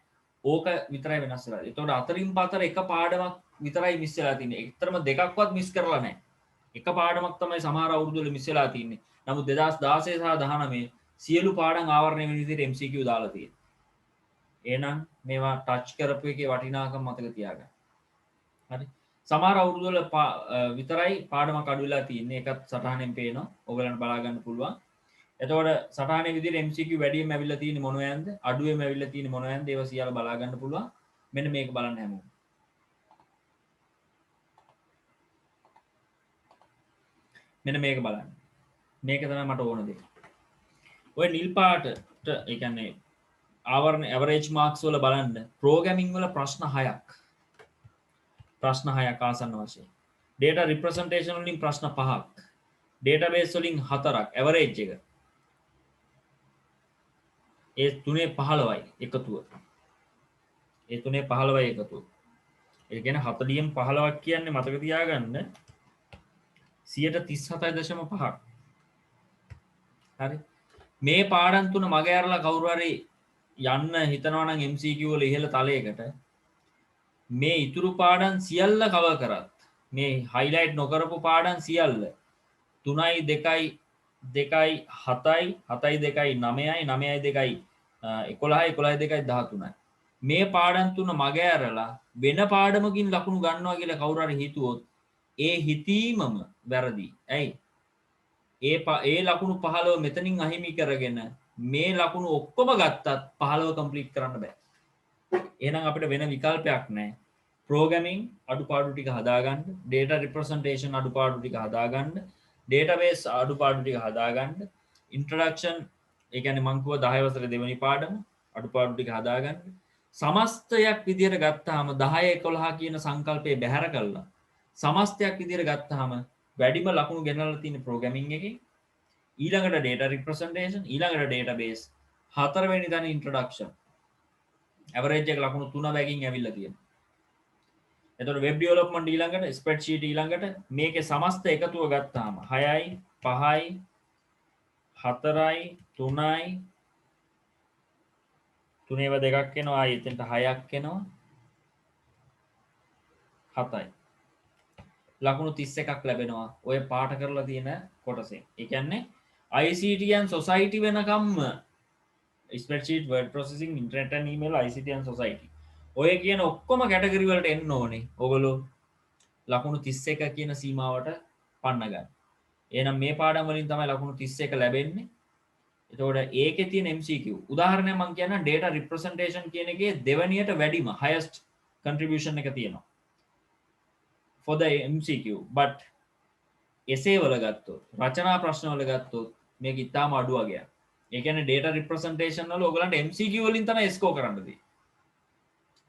ඕක විතරයි වෙනස් වෙලා. ඒතකොට අතරින් පතර එක පාඩමක් විතරයි මිස් වෙලා තින්නේ. ඒතරම දෙකක්වත් මිස් කරලා නැහැ. එක පාඩමක් තමයි සමහර අවුරුදු වල මිස් වෙලා තින්නේ. නමුත් 2016 සහ 19 සියලු පාඩම් ආවරණය වෙන විදිහට MCQ දාලා තියෙනවා. එහෙනම් මේවා ටච් කරපු එකේ වටිනාකම මතක තියාගන්න. හරි. සමහර අවුරුදු වල විතරයි පාඩමක් අඩු වෙලා තියෙන්නේ. ඒකත් සටහනෙන් පේනවා. ඔයගලන්ට බලා ගන්න පුළුවන්. එතකොට සටහනේ විදිහට MCQ වැඩියෙන් ඇවිල්ලා තියෙන්නේ මොනවද? අඩුවෙන් ඇවිල්ලා තියෙන්නේ මොනවද? ඒවා සියල්ල බලා ගන්න පුළුවන්. මෙන්න මේක බලන්න හැමෝම. මෙන්න මේක බලන්න. මේක තමයි මට ඕන දේ. ඔය නිල් පාටට ඒ කියන්නේ ආවරණ ඇවරේජ් මාක්ස් වල බලන්න ප්‍රෝග්‍රෑමින් වල ප්‍රශ්න 6ක්. ප්‍රශ්න 6ක් ආසන්න වශයෙන්. data representation වලින් ප්‍රශ්න 5ක්. database වලින් 4ක් ඇවරේජ් එක. ඒ 3 15යි එකතුව. ඒ 3 15යි එකතුව. ඒ කියන්නේ 40න් 15ක් කියන්නේ මතක තියාගන්න 37.5ක්. හරි. මේ පාඩම් තුන මග ඇරලා කවුරු හරි යන්න හිතනවා නම් MCQ වල ඉහළ තලයකට මේ ඉතුරු පාඩම් සියල්ල කවර් කරත් මේ හයිලයිට් නොකරපු පාඩම් සියල්ල 3යි 2යි 2යි 7යි 7යි 2යි 9යි 9යි 2යි 11යි 11යි 2යි 13යි මේ පාඩම් තුන මග ඇරලා වෙන පාඩමකින් ලකුණු ගන්නවා කියලා කවුරු හරි හිතුවොත් ඒ හිතීමම වැරදි. ඇයි? ඒ ලකුණු 15 මෙතනින් අහිමි කරගෙන මේ ලකුණු ඔක්කොම ගත්තත් 15 කම්ප්ලීට් කරන්න බෑ. එහෙනම් අපිට වෙන විකල්පයක් නැහැ. ප්‍රෝග්‍රෑමින් අඩුපාඩු ටික හදාගන්න, data representation අඩුපාඩු ටික හදාගන්න, database අඩුපාඩු ටික හදාගන්න, introduction ඒ කියන්නේ මං කිව්වා 10 වසරේ දෙවෙනි පාඩම අඩුපාඩු ටික හදාගන්න. සමස්තයක් විදියට ගත්තාම 10 11 කියන සංකල්පය බැහැර කළා. සමස්තයක් විදියට ගත්තාම වැඩිම ලකුණු ගෙනල්ලා තියෙන ප්‍රෝග්‍රෑමින් එකේ ඊළඟට data representation ඊළඟට database හතරවෙනි තැන introduction average එක ලකුණු 3 බැගින් ඇවිල්ලා තියෙනවා. එතකොට web development ඊළඟට spreadsheet ඊළඟට මේකේ සමස්ත එකතුව ගත්තාම 6යි 5යි 4යි 3යි 3ව දෙකක් එනවා ආයෙ එතනට 6ක් එනවා 7යි ලකුණු 31ක් ලැබෙනවා ඔය පාට කරලා තියෙන කොටසෙන්. ඒ කියන්නේ ICT and society වෙනකම්ම spreadsheet word processing internet and email ICT and society ඔය කියන ඔක්කොම කැටගරි වලට එන්න ඕනේ. ඔයගොල්ලෝ ලකුණු 31 කියන සීමාවට පන්න ගන්න. එහෙනම් මේ පාඩම් වලින් තමයි ලකුණු 31 ලැබෙන්නේ. එතකොට ඒකේ තියෙන MCQ උදාහරණයක් මම කියන්න data representation කියන එකේ දෙවැනියට වැඩිම highest contribution එක තියෙනවා for the MCQ but essay වල ගත්තොත් රචනා ප්‍රශ්න වල ගත්තොත් මේක ඉතාම අඩු වගේක්. ඒ කියන්නේ data representation වල ඔයගලන්ට MCQ වලින් තමයි ස්කෝර් කරන්න දෙන්නේ.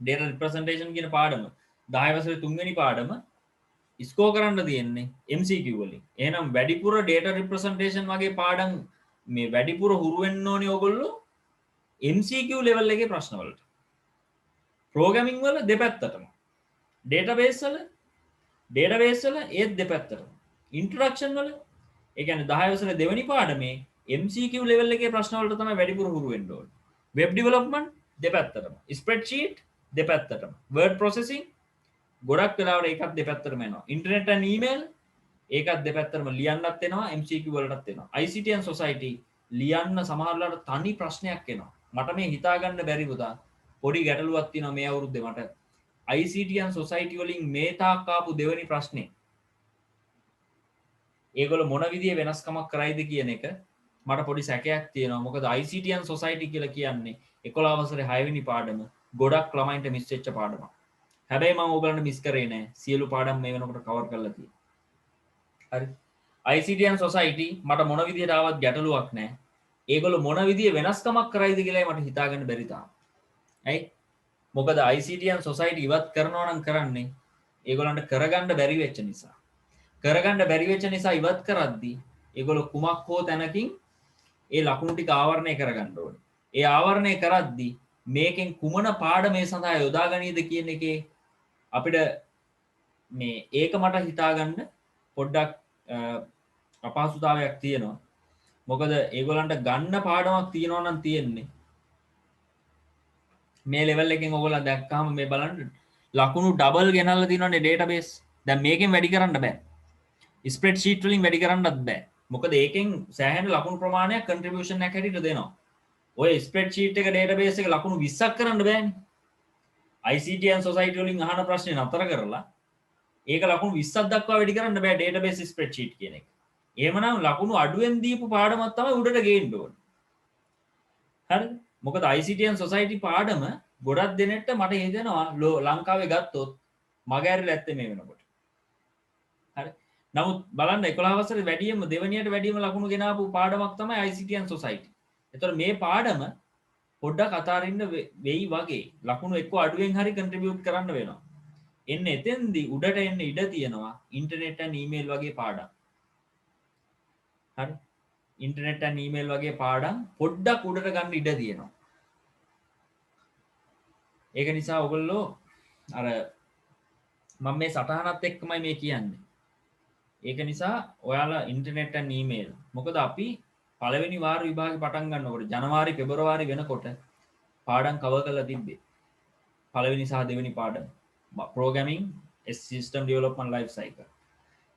data representation කියන පාඩම 10 වසරේ 3 වෙනි පාඩම ස්කෝර් කරන්න තියෙන්නේ MCQ වලින්. එහෙනම් වැඩිපුර data representation වගේ පාඩම් මේ වැඩිපුර හුරු වෙන්න ඕනේ ඔයගොල්ලෝ MCQ level එකේ ප්‍රශ්න වලට. programming වල දෙපැත්තටම. database වල ඒත් දෙපැත්තටම. introduction වල ඒ කියන්නේ 10 වසරේ දෙවෙනි පාඩමේ MCQ level එකේ ප්‍රශ්න වලට තමයි වැඩිපුර හුරු වෙන්න ඕනේ. web development දෙපැත්තටම. spreadsheet දෙපැත්තටම. word processing ගොඩක් වෙලාවට ඒකත් දෙපැත්තටම එනවා. internet and email ඒකත් දෙපැත්තටම ලියන්නත් එනවා MCQ වලටත් එනවා. ICT and society ලියන්න සමහරවිට තනි ප්‍රශ්නයක් එනවා. මට මේ හිතා ගන්න බැරි පුතා පොඩි ගැටලුවක් තියෙනවා මේ අවුරුද්දේ මට. ICT and society වලින් මේ තාක් ආපු දෙවෙනි ප්‍රශ්නේ ඒගොල්ලෝ මොන විදිහේ වෙනස්කමක් කරයිද කියන එක මට පොඩි සැකයක් තියෙනවා. මොකද ICT and society කියලා කියන්නේ 11 වසරේ 6 වෙනි පාඩම ගොඩක් ළමයින්ට මිස් වෙච්ච පාඩමක්. හැබැයි මම ඕගලන්ට මිස් කරේ නෑ. සියලු පාඩම් මේ වෙනකොට කවර් කරලා තියෙනවා. හරි. ICT and society මට මොන විදිහට ආවත් ගැටලුවක් නෑ. ඒගොල්ලෝ මොන විදිහේ වෙනස්කමක් කරයිද කියලායි මට හිතාගන්න බැරි තාම. ඇයි? මොකද ICT and society ඉවත් කරනවා නම් කරන්නේ ඒගොල්ලන්ට කරගන්න බැරි වෙච්ච නිසා. කරගන්න බැරි වෙච්ච නිසා ඉවත් කරද්දී ඒගොල්ලෝ කුමක් හෝ තැනකින් ඒ ලකුණු ටික ආවරණය කරගන්න ඕනේ. ඒ ආවරණය කරද්දී මේකෙන් කුමන පාඩමේ සඳහා යොදා ගනීද කියන එකේ අපිට මේ ඒක මට හිතාගන්න පොඩ්ඩක් අපහසුතාවයක් තියෙනවා. මොකද ඒගොල්ලන්ට ගන්න පාඩමක් තියෙනවා නම් තියෙන්නේ මේ ලෙවල් එකෙන් ඔයගොල්ලෝ දැක්කහම මේ බලන්න ලකුණු ඩබල් ගෙනල්ලා තියෙනවානේ ඩේටාබේස්. දැන් මේකෙන් වැඩි කරන්න බෑ. ස්ප්‍රෙඩ්ෂීට් වලින් වැඩි කරන්නත් බෑ. මොකද ඒකෙන් සෑහෙන ලකුණු ප්‍රමාණයක් කන්ට්‍රිබියුෂන් එකක් හැටියට දෙනවා. ඔය ස්ප්‍රෙඩ්ෂීට් එක ඩේටාබේස් එක ලකුණු 20ක් කරන්න බෑනේ. ICT and society වලින් අහන ප්‍රශ්නේ නතර කරලා ඒක ලකුණු 20ක් දක්වා වැඩි කරන්න බෑ ඩේටාබේස් ස්ප්‍රෙඩ්ෂීට් කියන එක. එහෙමනම් ලකුණු අඩුවෙන් දීපු පාඩමක් තමයි උඩට ගේන්න ඕනේ. හරිද? මොකද ICT and society පාඩම ගොඩක් දෙනෙක්ට මට හිතෙනවා ලංකාවේ ගත්තොත් මග ඇරිලා ඇත්තේ මේ වෙනකොට. හරි. නමුත් බලන්න 11 වසරේ වැඩිම දෙවනියට වැඩිම ලකුණු ගෙනාවු පාඩමක් තමයි ICT and society. එතකොට මේ පාඩම පොඩ්ඩක් අතාරින්න වෙයි වගේ ලකුණු එක්ක අඩුවෙන් හරි කන්ට්‍රිබියුට් කරන්න වෙනවා. එන්න එතෙන්දී උඩට එන්න ඉඩ තියෙනවා ඉන්ටර්නෙට් and ඊමේල් වගේ පාඩම්. හරි. ඉන්ටර්නෙට් and ඊමේල් වගේ පාඩම් පොඩ්ඩක් උඩට ගන්න ඉඩ තියෙනවා. ඒක නිසා ඔයගොල්ලෝ අර මම මේ සටහනත් එක්කමයි මේ කියන්නේ. ඒක නිසා ඔයාලා ඉන්ටර්නෙට් and ඊමේල් මොකද අපි පළවෙනි වාර විභාගේ පටන් ගන්නකොට ජනවාරි පෙබරවාරි වෙනකොට පාඩම් කවර් කරලා තිබ්බේ. පළවෙනි සහ දෙවෙනි පාඩම් programming system development life cycle.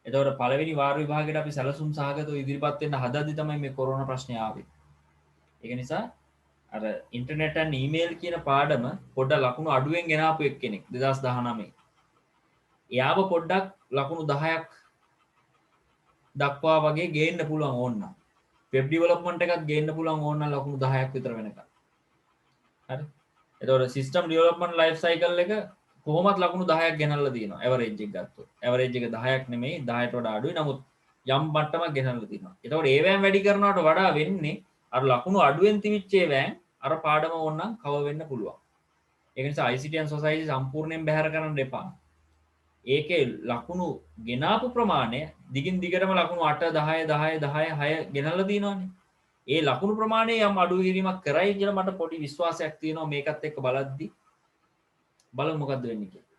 එතකොට පළවෙනි වාර විභාගයට අපි සැලසුම් සහගතව ඉදිරිපත් වෙන්න හදද්දි තමයි මේ කොරෝනා ප්‍රශ්නේ ආවේ. ඒක නිසා අර ඉන්ටර්නෙට් and ඊමේල් කියන පාඩම පොඩ්ඩක් ලකුණු අඩුවෙන් ගෙනාපු එක්කෙනෙක් 2019. එයාව පොඩ්ඩක් ලකුණු 10ක් දක්වා වගේ ගේන්න පුළුවන් ඕනනම්. වෙබ් ඩෙවලොප්මන්ට් එකත් ගේන්න පුළුවන් ඕනනම් ලකුණු 10ක් විතර වෙනකන්. හරි. එතකොට සිස්ටම් ඩෙවලොප්මන්ට් ලයිෆ් සයිකල් එක කොහොමත් ලකුණු 10ක් ගෙනල්ලා තියෙනවා. ඇවරේජ් එක ගත්තොත්. ඇවරේජ් එක 10ක් නෙමෙයි 10ට වඩා අඩුයි. නමුත් යම් මට්ටමක් ගෙනල්ලා තියෙනවා. එතකොට ඒවෑන් වැඩි කරනවට වඩා වෙන්නේ අර ලකුණු අඩුවෙන් තිබිච්ච ඒවෑන් අර පාඩම ඕනනම් කවර් වෙන්න පුළුවන්. ඒක නිසා ICT and society සම්පූර්ණයෙන් බැහැර කරන්න එපා. ඒකේ ලකුණු ගෙනාපු ප්‍රමාණය දිගින් දිගටම ලකුණු 8 10 10 10 6 ගෙනල්ලා දිනවනේ. ඒ ලකුණු ප්‍රමාණය යම් අඩු කිරීමක් කරයි කියලා මට පොඩි විශ්වාසයක් තියෙනවා මේකත් එක්ක බලද්දි. බලමු මොකද්ද වෙන්නේ කියලා.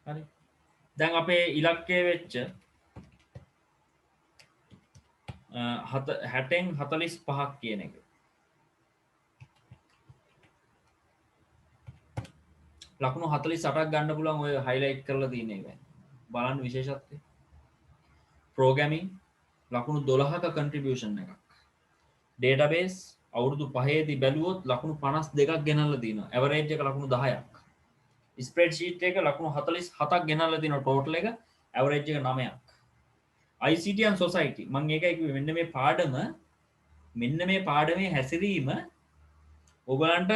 හරි. දැන් අපේ ඉලක්කය වෙච්ච 60න් 45ක් කියන එක. ලකුණු 48ක් ගන්න පුළුවන් ඔය හයිලයිට් කරලා තියෙන එක. බලන්න විශේෂත්වය. programming ලකුණු 12ක contribution එකක්. database අවුරුදු 5 දී බැලුවොත් ලකුණු 52ක් ගෙනල්ලා තිනවා. average එක ලකුණු 10ක්. spreadsheet එක ලකුණු 47ක් ගෙනල්ලා තිනවා total එක average එක 9ක්. ICT and society මම ඒකයි කිව්වේ මෙන්න මේ පාඩමේ හැසිරීම ඔයගලන්ට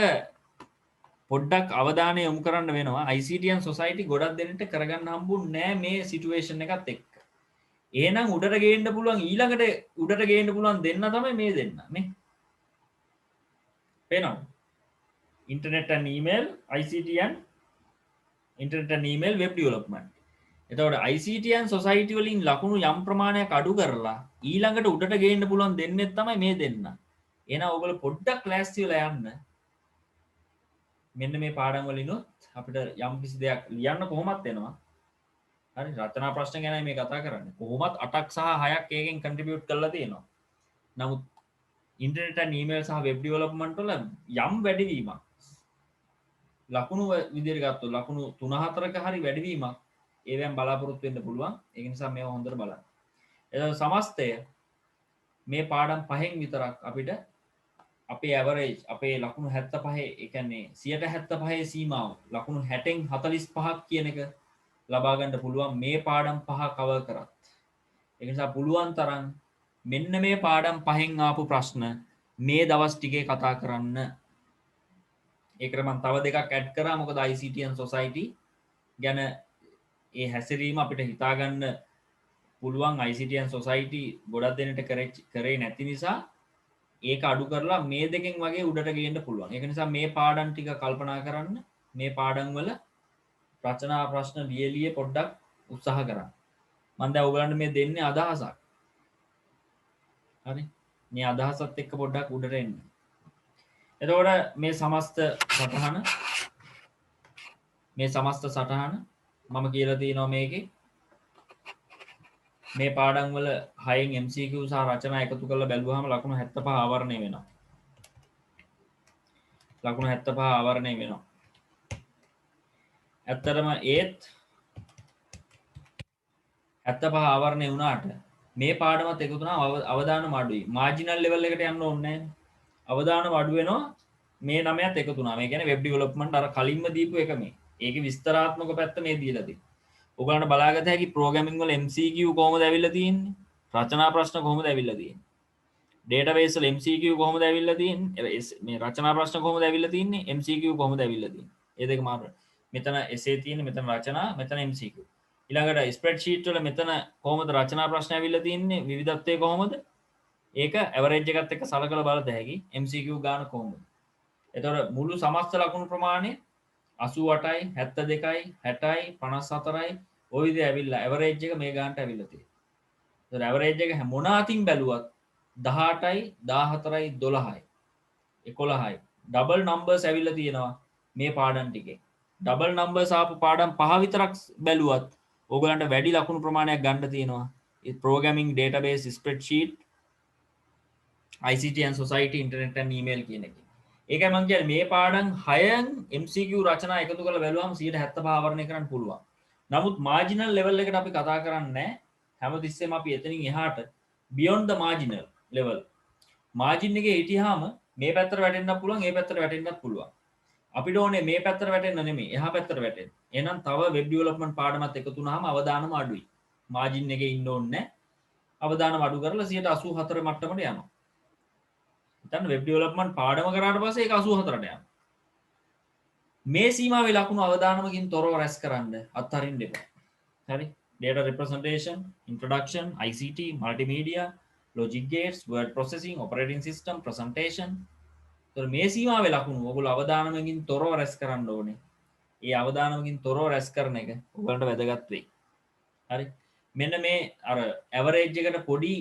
පොඩ්ඩක් අවධානය යොමු කරන්න වෙනවා. ICT and society ගොඩක් දෙනෙක්ට කරගන්න හම්බුන්නේ නැහැ මේ සිටුේෂන් එකත් එක්ක. එහෙනම් උඩට ගේන්න පුළුවන් ඊළඟට උඩට ගේන්න පුළුවන් දෙන්න තමයි මේ දෙන්න නේ. පේනවද? internet and email, ICT and internet and email web development. එතකොට ICT and society වලින් ලකුණු යම් ප්‍රමාණයක් අඩු කරලා ඊළඟට උඩට ගේන්න පුළුවන් දෙන්නෙත් තමයි මේ දෙන්න. එහෙනම් ඔයගොල්ලෝ පොඩ්ඩක් ක්ලාස් වෙලා යන්න. මෙන්න මේ පාඩම් වලිනුත් අපිට යම් කිසි දෙයක් ලියන්න කොහොමත් වෙනවා. හරි රචනා ප්‍රශ්න ගැනයි මේ කතා කරන්නේ. කොහොමත් 8ක් සහ 6ක් එකෙන් කන්ට්‍රිබියුට් කරලා තියෙනවා. නමුත් ඉන්ටර්නෙට් and ඊමේල් සහ වෙබ් ඩෙවලොප්මන්ට් වල යම් වැඩිවීමක් ලකුණු විදිහට ගත්තොත් ලකුණු 3-4ක හරි වැඩිවීමක් ඒවෙන් බලාපොරොත්තු වෙන්න පුළුවන්. ඒක නිසා මේව හොඳට බලන්න. එතකොට සමස්තය මේ පාඩම් පහෙන් විතරක් අපිට අපේ ඇවරේජ් අපේ ලකුණු 75 ඒ කියන්නේ 75 සීමාව ලකුණු 60න් 45ක් කියන එක ලබා ගන්න පුළුවන් මේ පාඩම් පහ කවර් කරත්. ඒ නිසා පුළුවන් තරම් මෙන්න මේ පාඩම් පහෙන් ආපු ප්‍රශ්න මේ දවස් ටිකේ කතා කරන්න. ඒකට මම තව දෙකක් ඇඩ් කරා. මොකද ICT and society ගැන ඒ හැසිරීම අපිට හිතා ගන්න පුළුවන්. ICT and society ගොඩක් දෙනෙක්ට කරේ නැති නිසා ඒක අඩු කරලා මේ දෙකෙන් වගේ උඩට ගේන්න පුළුවන්. ඒක නිසා මේ පාඩම් ටික කල්පනා කරන්න. මේ පාඩම් වල රචනා ප්‍රශ්න ලියලිය පොඩ්ඩක් උත්සාහ කරන්න. මම දැන් ඔයගලන්ට මේ දෙන්නේ අදහසක්. හරි. මේ අදහසත් එක්ක පොඩ්ඩක් උඩට එන්න. එතකොට මේ සමස්ත සටහන මම කියලා තියෙනවා මේකේ මේ පාඩම් වල 6න් MCQ සහ රචනා එකතු කරලා බැලුවාම ලකුණු 75 ආවරණය වෙනවා. ලකුණු 75 ආවරණය වෙනවා. ඇත්තටම ඒත් 75 ආවරණය වුණාට මේ පාඩමත් එකතු වුණාම අවදානම අඩුයි. මාජිනල් ලෙවල් එකට යන්න ඕනේ නැහැ. අවදානම අඩු වෙනවා මේ 9ත් එකතු වුණාම. ඒ කියන්නේ වෙබ් ඩෙවලොප්මන්ට් අර කලින්ම දීපු එක මේ. ඒකේ විස්තරාත්මක පැත්ත මේ දීලා තියෙනවා. ඔයගලන්ට බලාගත හැකි ප්‍රෝග්‍රෑමින් වල MCQ කොහොමද ඇවිල්ලා තියෙන්නේ? රචනා ප්‍රශ්න කොහොමද ඇවිල්ලා තියෙන්නේ? ඩේටාබේස් වල MCQ කොහොමද ඇවිල්ලා තියෙන්නේ? මේ රචනා ප්‍රශ්න කොහොමද ඇවිල්ලා තියෙන්නේ? MCQ කොහොමද ඇවිල්ලා තියෙන්නේ? ඒ දෙක මාරු. මෙතන essay තියෙන්නේ, මෙතන රචනා, මෙතන MCQ. ඊළඟට ස්ප්‍රෙඩ්ෂීට් වල මෙතන කොහොමද රචනා ප්‍රශ්න ඇවිල්ලා තියෙන්නේ? විවිධත්වය කොහොමද? ඒක ඇවරේජ් එකත් එක්ක සලකලා බලත හැකි. MCQ ගාන කොහොමද? එතකොට මුළු සමස්ත ලකුණු ප්‍රමාණය 88යි 72යි 60යි 54යි ඔය විදිහට ඇවිල්ලා ඇවරේජ් එක මේ ගානට ඇවිල්ලා තියෙනවා. ඒතර ඇවරේජ් එක මොන අතින් බැලුවත් 18යි 14යි 12යි 11යි ඩබල් නම්බර්ස් ඇවිල්ලා තියෙනවා මේ පාඩම් ටිකේ. ඩබල් නම්බර්ස් ආපු පාඩම් පහ විතරක් බැලුවත් ඕගලන්ට වැඩි ලකුණු ප්‍රමාණයක් ගන්න තියෙනවා. ඒ programming database spreadsheet ICT and society internet and email කියන එක. ඒකයි මම කියන්නේ මේ පාඩම් 6න් MCQ රචනා එකතු කරලා බැලුවම 75 ආවරණය කරන්න පුළුවන්. නමුත් මාජිනල් ලෙවල් එකට අපි කතා කරන්නේ හැමතිස්සෙම අපි එතනින් එහාට beyond the marginal level margin එකේ හිටියාම මේ පැත්තට වැටෙන්නත් පුළුවන් ඒ පැත්තට වැටෙන්නත් පුළුවන්. අපිට ඕනේ මේ පැත්තට වැටෙන්න නෙමෙයි එහා පැත්තට වැටෙන්න. එහෙනම් තව වෙබ් ඩෙවලොප්මන්ට් පාඩමත් එකතු වුණාම අවදානම අඩුයි. මාජින් එකේ ඉන්න ඕනේ නැහැ. අවදානම අඩු කරලා 84 මට්ටමට යනවා. හිතන්න වෙබ් ඩෙවලොප්මන්ට් පාඩම කරාට පස්සේ ඒක 84ට යනවා. මේ සීමාවේ ලකුණු අවදානමකින් තොරව රැස් කරන්න අත්හරින්න එපා. හරි? data representation, introduction, ICT, multimedia, logic gates, word processing, operating system, presentation. ඒතර මේ සීමාවේ ලකුණු ඔයගොල්ලෝ අවදානමකින් තොරව රැස් කරන්න ඕනේ. ඒ අවදානමකින් තොරව රැස් කරන එක ඔයගලන්ට වැදගත් වෙයි. හරි? මෙන්න මේ අර ඇවරේජ් එකට පොඩි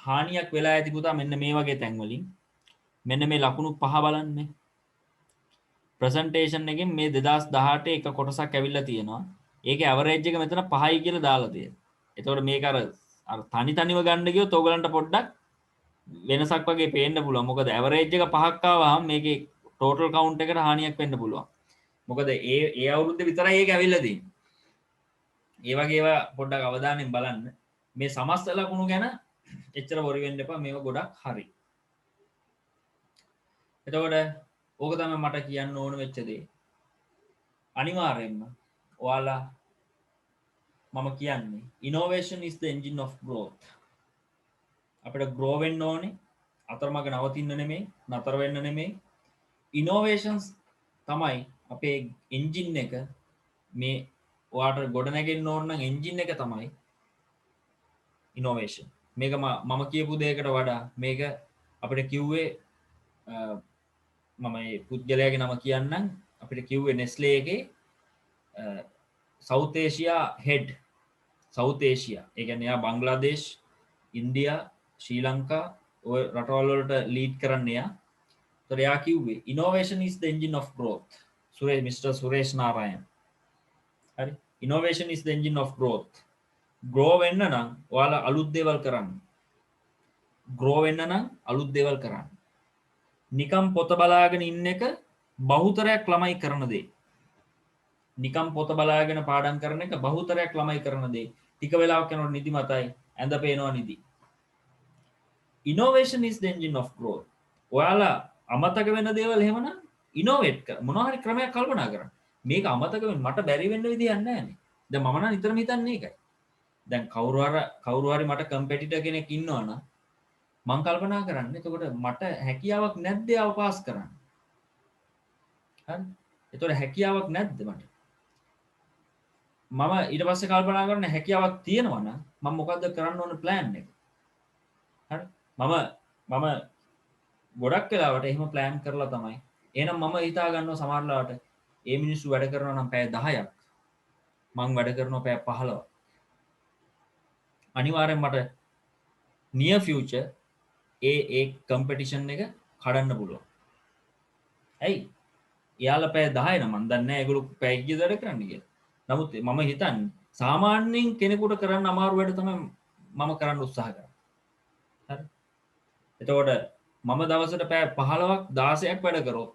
හානියක් වෙලා ඇති පුතා මෙන්න මේ වගේ තැන් වලින් මෙන්න මේ ලකුණු පහ බලන්න. ප්‍රසන්ටේෂන් එකෙන් මේ 2018 එක කොටසක් ඇවිල්ලා තියෙනවා. ඒකේ ඇවරේජ් එක මෙතන 5යි කියලා දාලා තියෙනවා. එතකොට මේක අර තනි තනිව ගන්න ගියොත් ඕගලන්ට පොඩ්ඩක් වෙනසක් වගේ පේන්න පුළුවන්. මොකද ඇවරේජ් එක 5ක් ආවහම මේකේ ටෝටල් කවුන්ට් එකට හානියක් වෙන්න පුළුවන්. මොකද ඒ අවුරුද්දේ විතරයි ඒක ඇවිල්ලා තියෙන්නේ. ඒ වගේ ඒවා පොඩ්ඩක් අවධානයෙන් බලන්න. මේ සමස්ත ලකුණු ගැන එච්චර වොරි වෙන්න එපා. මේවා ගොඩක් හරි. එතකොට ඕක තමයි මට කියන්න ඕන වෙච්ච දේ. අනිවාර්යෙන්ම ඔයාලා මම කියන්නේ innovation is the engine of growth. අපිට grow වෙන්න ඕනේ. අතරමඟ නවතින්න නෙමෙයි, නතර වෙන්න නෙමෙයි. innovations තමයි අපේ engine එක. මේ ඔයාට ගොඩ නැගෙන්න ඕන නම් engine එක තමයි innovation. මේක මම කියපු දෙයකට වඩා මේක අපිට කිව්වේ මම මේ පුද්ගලයාගේ නම කියන්නම්. අපිට කිව්වේ Nestle එකේ South Asia head. South Asia. ඒ කියන්නේ යා බංග්ලාදේශ්, ඉන්දියා, ශ්‍රී ලංකා ඔය රටවල් වලට ලීඩ් කරන්න යා. ඒතර යා කිව්වේ innovation is the engine of growth. Mr. Suresh Narayan. හරි. Innovation is the engine of growth. grow වෙන්න නම් ඔයාලා අලුත් දේවල් කරන්න. grow වෙන්න නම් අලුත් දේවල් කරන්න. නිකම් පොත බලාගෙන ඉන්න එක බහුතරයක් ළමයි කරන දේ. නිකම් පොත බලාගෙන පාඩම් කරන එක බහුතරයක් ළමයි කරන දේ. ටික වෙලාවක් යනකොට නිදිමතයි, ඇඳ පේනවා නිදි. innovation is the engine of growth. ඔයාලා අමතක වෙන දේවල් එහෙමනම් ඉනෝවේට් කර මොනවා හරි ක්‍රමයක් කල්පනා කරන්න. මේක අමතක වෙන්න මට බැරි වෙන්න විදියක් නැහැ නේ. දැන් මම නම් නිතරම හිතන්නේ ඒකයි. දැන් කවුරු හරි මට කම්පිටිටර් කෙනෙක් ඉන්නවා නම් මං කල්පනා කරන්නේ එතකොට මට හැකියාවක් නැද්ද ඒව පාස් කරන්න. හරි. එතකොට හැකියාවක් නැද්ද මට? මම ඊට පස්සේ කල්පනා කරන හැකියාවක් තියෙනවා නම් මම මොකද්ද කරන්න ඕන ප්ලෑන් එක. හරි. මම ගොඩක් වෙලාවට එහෙම ප්ලෑන් කරලා තමයි. එහෙනම් මම හිතා ගන්නවා සමහරලාට ඒ මිනිස්සු වැඩ කරනවා නම් පැය 10ක්. මං වැඩ කරනවා පැය 15ක්. අනිවාර්යෙන් මට near future ඒ කම්පිටිෂන් එක කඩන්න පුළුවන්. ඇයි? එයාලා පැය 10 නම් මන් දන්නේ නැහැ ඒගොල්ලෝ පැය කීයද වැඩ කරන්නේ කියලා. නමුත් මම හිතන්නේ සාමාන්‍යයෙන් කෙනෙකුට කරන්න අමාරු වැඩ තමයි මම කරන්න උත්සාහ කරන්නේ. හරි. එතකොට මම දවසට පැය 15ක් 16ක් වැඩ කරොත්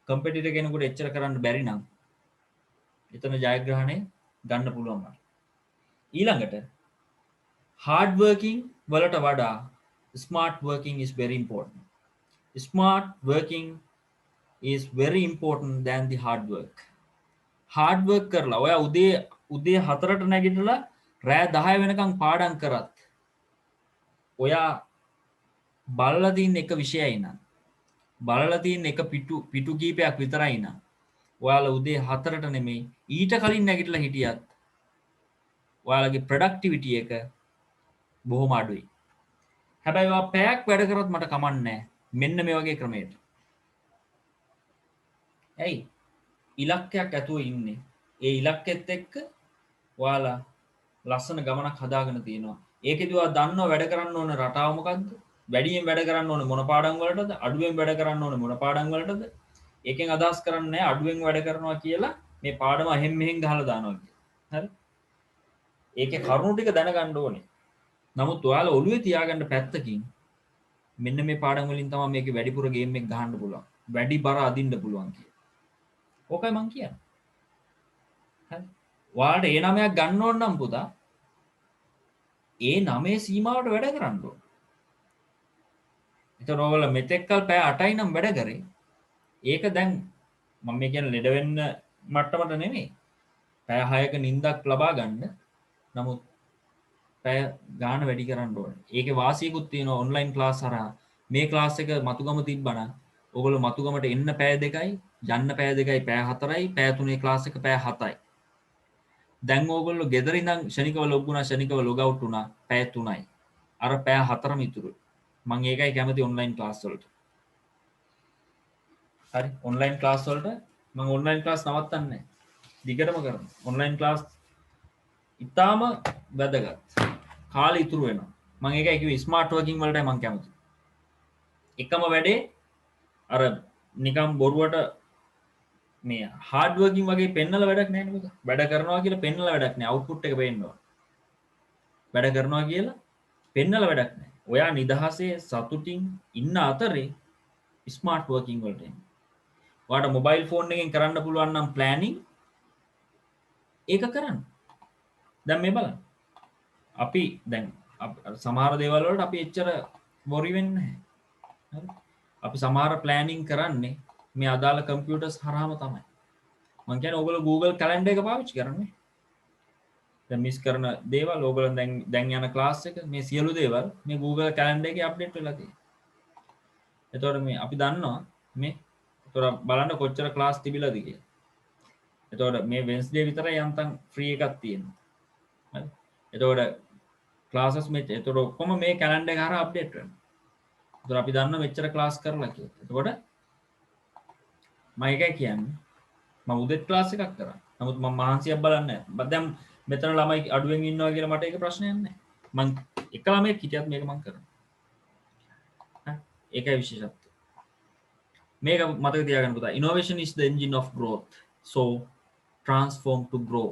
කම්පිටිටර් කෙනෙකුට එච්චර කරන්න බැරි නම් එතන ජයග්‍රහණය ගන්න පුළුවන් මට. ඊළඟට hard working වලට වඩා smart working is very important. Smart working is very important than the hard work. hard work කරලා ඔයා උදේ 4ට නැගිටලා රෑ 10 වෙනකන් පාඩම් කරත් ඔයා බලලා තියෙන එක විෂයයි නම් බලලා තියෙන එක පිටු කීපයක් විතරයි නම් ඔයාලා උදේ 4ට නෙමෙයි ඊට කලින් නැගිටලා හිටියත් ඔයාලගේ ප්‍රොඩක්ටිවිටි එක බොහොම අඩුයි. හැබැයි ඔයා පැයක් වැඩ කරොත් මට කමන්නේ නැහැ. මෙන්න මේ වගේ ක්‍රමයකට. ඇයි? ඉලක්කයක් ඇතුව ඉන්නේ. ඒ ඉලක්කෙත් එක්ක ඔයාලා ලස්සන ගමනක් හදාගෙන තියෙනවා. ඒකෙදි ඔයා දන්නවා වැඩ කරන්න ඕන රටාව මොකද්ද? වැඩියෙන් වැඩ කරන්න ඕන මොන පාඩම් වලටද? අඩුවෙන් වැඩ කරන්න ඕන මොන පාඩම් වලටද? ඒකෙන් අදහස් කරන්නේ නැහැ අඩුවෙන් වැඩ කරනවා කියලා මේ පාඩම අහෙන් මෙහෙන් ගහලා දානවා කියලා. හරි? ඒකේ කරුණු ටික දැනගන්න ඕනේ. නමුත් ඔයාලා ඔළුවේ තියාගන්න පැත්තකින් මෙන්න මේ පාඩම් වලින් තමයි මේකේ වැඩිපුර ගේම් එක ගහන්න පුළුවන්. වැඩි බර අදින්න පුළුවන් කියලා. ඕකයි මං කියන්නේ. හරි. ඔයාලට ඒ 9ක් ගන්න ඕන නම් පුතා ඒ 9 සීමාවට වැඩ කරන්න ඕන. ඒතර ඔයාලා මෙතෙක්කල් පැය 8යි නම් වැඩ කරේ. ඒක දැන් මම මේ කියන්නේ ලෙඩ වෙන්න මට්ටමට නෙමෙයි. පැය 6ක නිින්දක් ලබා ගන්න. නමුත් පැය ගාන වැඩි කරන්න ඕනේ. ඒකේ වාසියකුත් තියෙනවා ඔන්ලයින් ක්ලාස් හරහා. මේ ක්ලාස් එක මතුගම තිබ්බනම් ඕගොල්ලෝ මතුගමට එන්න පැය 2යි, යන්න පැය 2යි, පැය 4යි, පැය 3ේ ක්ලාස් එක පැය 7යි. දැන් ඕගොල්ලෝ ගෙදර ඉඳන් ශනිකව ලොග් වුණා, ශනිකව ලොග් අවුට් වුණා පැය 3යි. අර පැය 4ම ඉතුරුයි. මම ඒකයි කැමති ඔන්ලයින් ක්ලාස් වලට. හරි ඔන්ලයින් ක්ලාස් වලට මම ඔන්ලයින් ක්ලාස් නවත්තන්නේ නැහැ. දිගටම කරනවා. ඔන්ලයින් ක්ලාස් ඉතාම වැදගත්. කාලය ඉතුරු වෙනවා. මම ඒකයි කිව්වේ ස්මාර්ට් වර්කින් වලටයි මම කැමති. එකම වැඩේ අර නිකම් බොරුවට මේ හાર્ඩ් වර්කින් වගේ පෙන්නලා වැඩක් නැහැ නේද? වැඩ කරනවා කියලා පෙන්නලා වැඩක් නැහැ. අවුට්පුට් එක පේන්න ඕන. වැඩ කරනවා කියලා පෙන්නලා වැඩක් නැහැ. ඔයා නිදහසේ සතුටින් ඉන්න අතරේ ස්මාර්ට් වර්කින් වලට එන්න. ඔයාට මොබයිල් ෆෝන් එකෙන් කරන්න පුළුවන් නම් ප්ලෑනින් ඒක කරන්න. දැන් මේ බලන්න. අපි දැන් සමහර දේවල් වලට අපි එච්චර වොරි වෙන්නේ නැහැ. හරි? අපි සමහර ප්ලෑනින් කරන්නේ මේ අදාළ කම්පියුටර්ස් හරහාම තමයි. මම කියන්නේ ඕගොල්ලෝ Google කැලෙන්ඩර් එක පාවිච්චි කරන්නේ. මිස් කරන දේවල් ඕගොල්ලෝ දැන් යන ක්ලාස් එක මේ සියලු දේවල් මේ Google කැලෙන්ඩර් එකේ අප්ඩේට් වෙලා තියෙනවා. එතකොට මේ අපි දන්නවා මේ එතකොට බලන්න කොච්චර ක්ලාස් තිබිලාද කියලා. එතකොට මේ වෙන්ස්ඩේ විතරයි යන්තම් ෆ්‍රී එකක් තියෙනවා. හරි. එතකොට ක්ලාසස් මෙච්චර. එතකොට ඔක්කොම මේ කැලෙන්ඩර් එක හරහා අප්ඩේට් වෙනවා. එතකොට අපි දන්නවා මෙච්චර ක්ලාස් කරලා කියලා. එතකොට මම එකයි කියන්නේ මම උදේට ක්ලාස් එකක් කරා. නමුත් මම මහන්සියක් බලන්නේ නැහැ. දැන් මෙතන ළමයි අඩුවෙන් ඉන්නවා කියලා මට ඒක ප්‍රශ්නයක් නැහැ. මං එක ළමයෙක් හිටියත් මේක මං කරනවා. ඒකයි විශේෂත්වය. මේක මතක තියාගන්න පුතා. Innovation is the engine of growth. So transform to grow.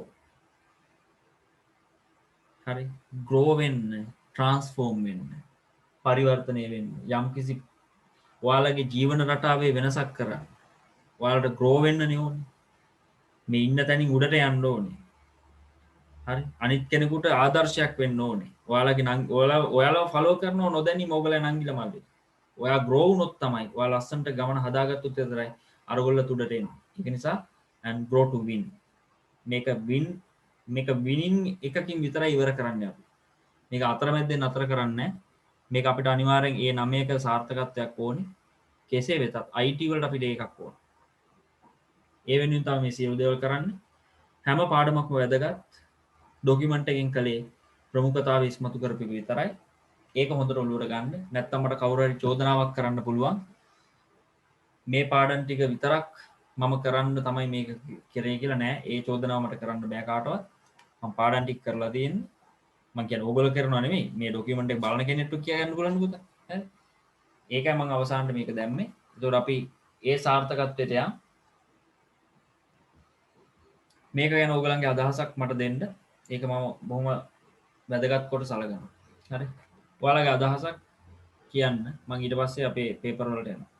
හරි. grow වෙන්න, transform වෙන්න, පරිවර්තනය වෙන්න. යම්කිසි ඔයාලගේ ජීවන රටාවේ වෙනසක් කරන්න. ඔයාලට grow වෙන්නනේ ඕනේ. මේ ඉන්න තැනින් උඩට යන්න ඕනේ. හරි. අනිත් කෙනෙකුට ආදර්ශයක් වෙන්න ඕනේ. ඔයාලව ෆලෝ කරනව නොදැනීම ඕගොල්ලෝ නංගිලා මල්ලේ. ඔයා grow වුණොත් තමයි ඔයා ලස්සනට ගමන හදාගත්තොත් විතරයි අරගොල්ල තුඩට එන්නේ. ඒක නිසා and grow to win. මේක winning එකකින් විතරයි ඉවර කරන්න අපි. මේක අතරමැද්දෙන් නතර කරන්නේ මේක අපිට අනිවාර්යෙන් ඒ 9ක සාර්ථකත්වයක් ඕනේ. කෙසේ වෙතත් IT වලට අපිට ඒකක් ඕනේ. ඒ වෙනුවෙන් තමයි මේ සියලු දේවල් කරන්නේ. හැම පාඩමක්ම වැදගත්. ඩොකියුමන්ට් එකෙන් කලේ ප්‍රමුඛතාවය ඉස්මතු කරපු එක විතරයි. ඒක හොඳට ඔලුවට ගන්න. නැත්නම් මට කවුරු හරි චෝදනාවක් කරන්න පුළුවන්. මේ පාඩම් ටික විතරක් මම කරන්න තමයි මේක කරේ කියලා නෑ. ඒ චෝදනාව මට කරන්න බෑ කාටවත්. මම පාඩම් ටික කරලා තියෙන්නේ. මම කියන්නේ ඕගොල්ලෝ කරනවා නෙමෙයි. මේ ඩොකියුමන්ට් එක බලන කෙනෙක්ට කියන්න පුළුවන් පුතා. හරි. ඒකයි මම අවසානට මේක දැම්මේ. ඒතකොට අපි ඒ සාර්ථකත්වයට යම් මේක ගැන ඕගලන්ගේ අදහසක් මට දෙන්න. ඒක මම බොහොම වැදගත් කොට සලකනවා. හරි. ඔයාලගේ අදහසක් කියන්න. මම ඊට පස්සේ අපේ පේපර් වලට යනවා.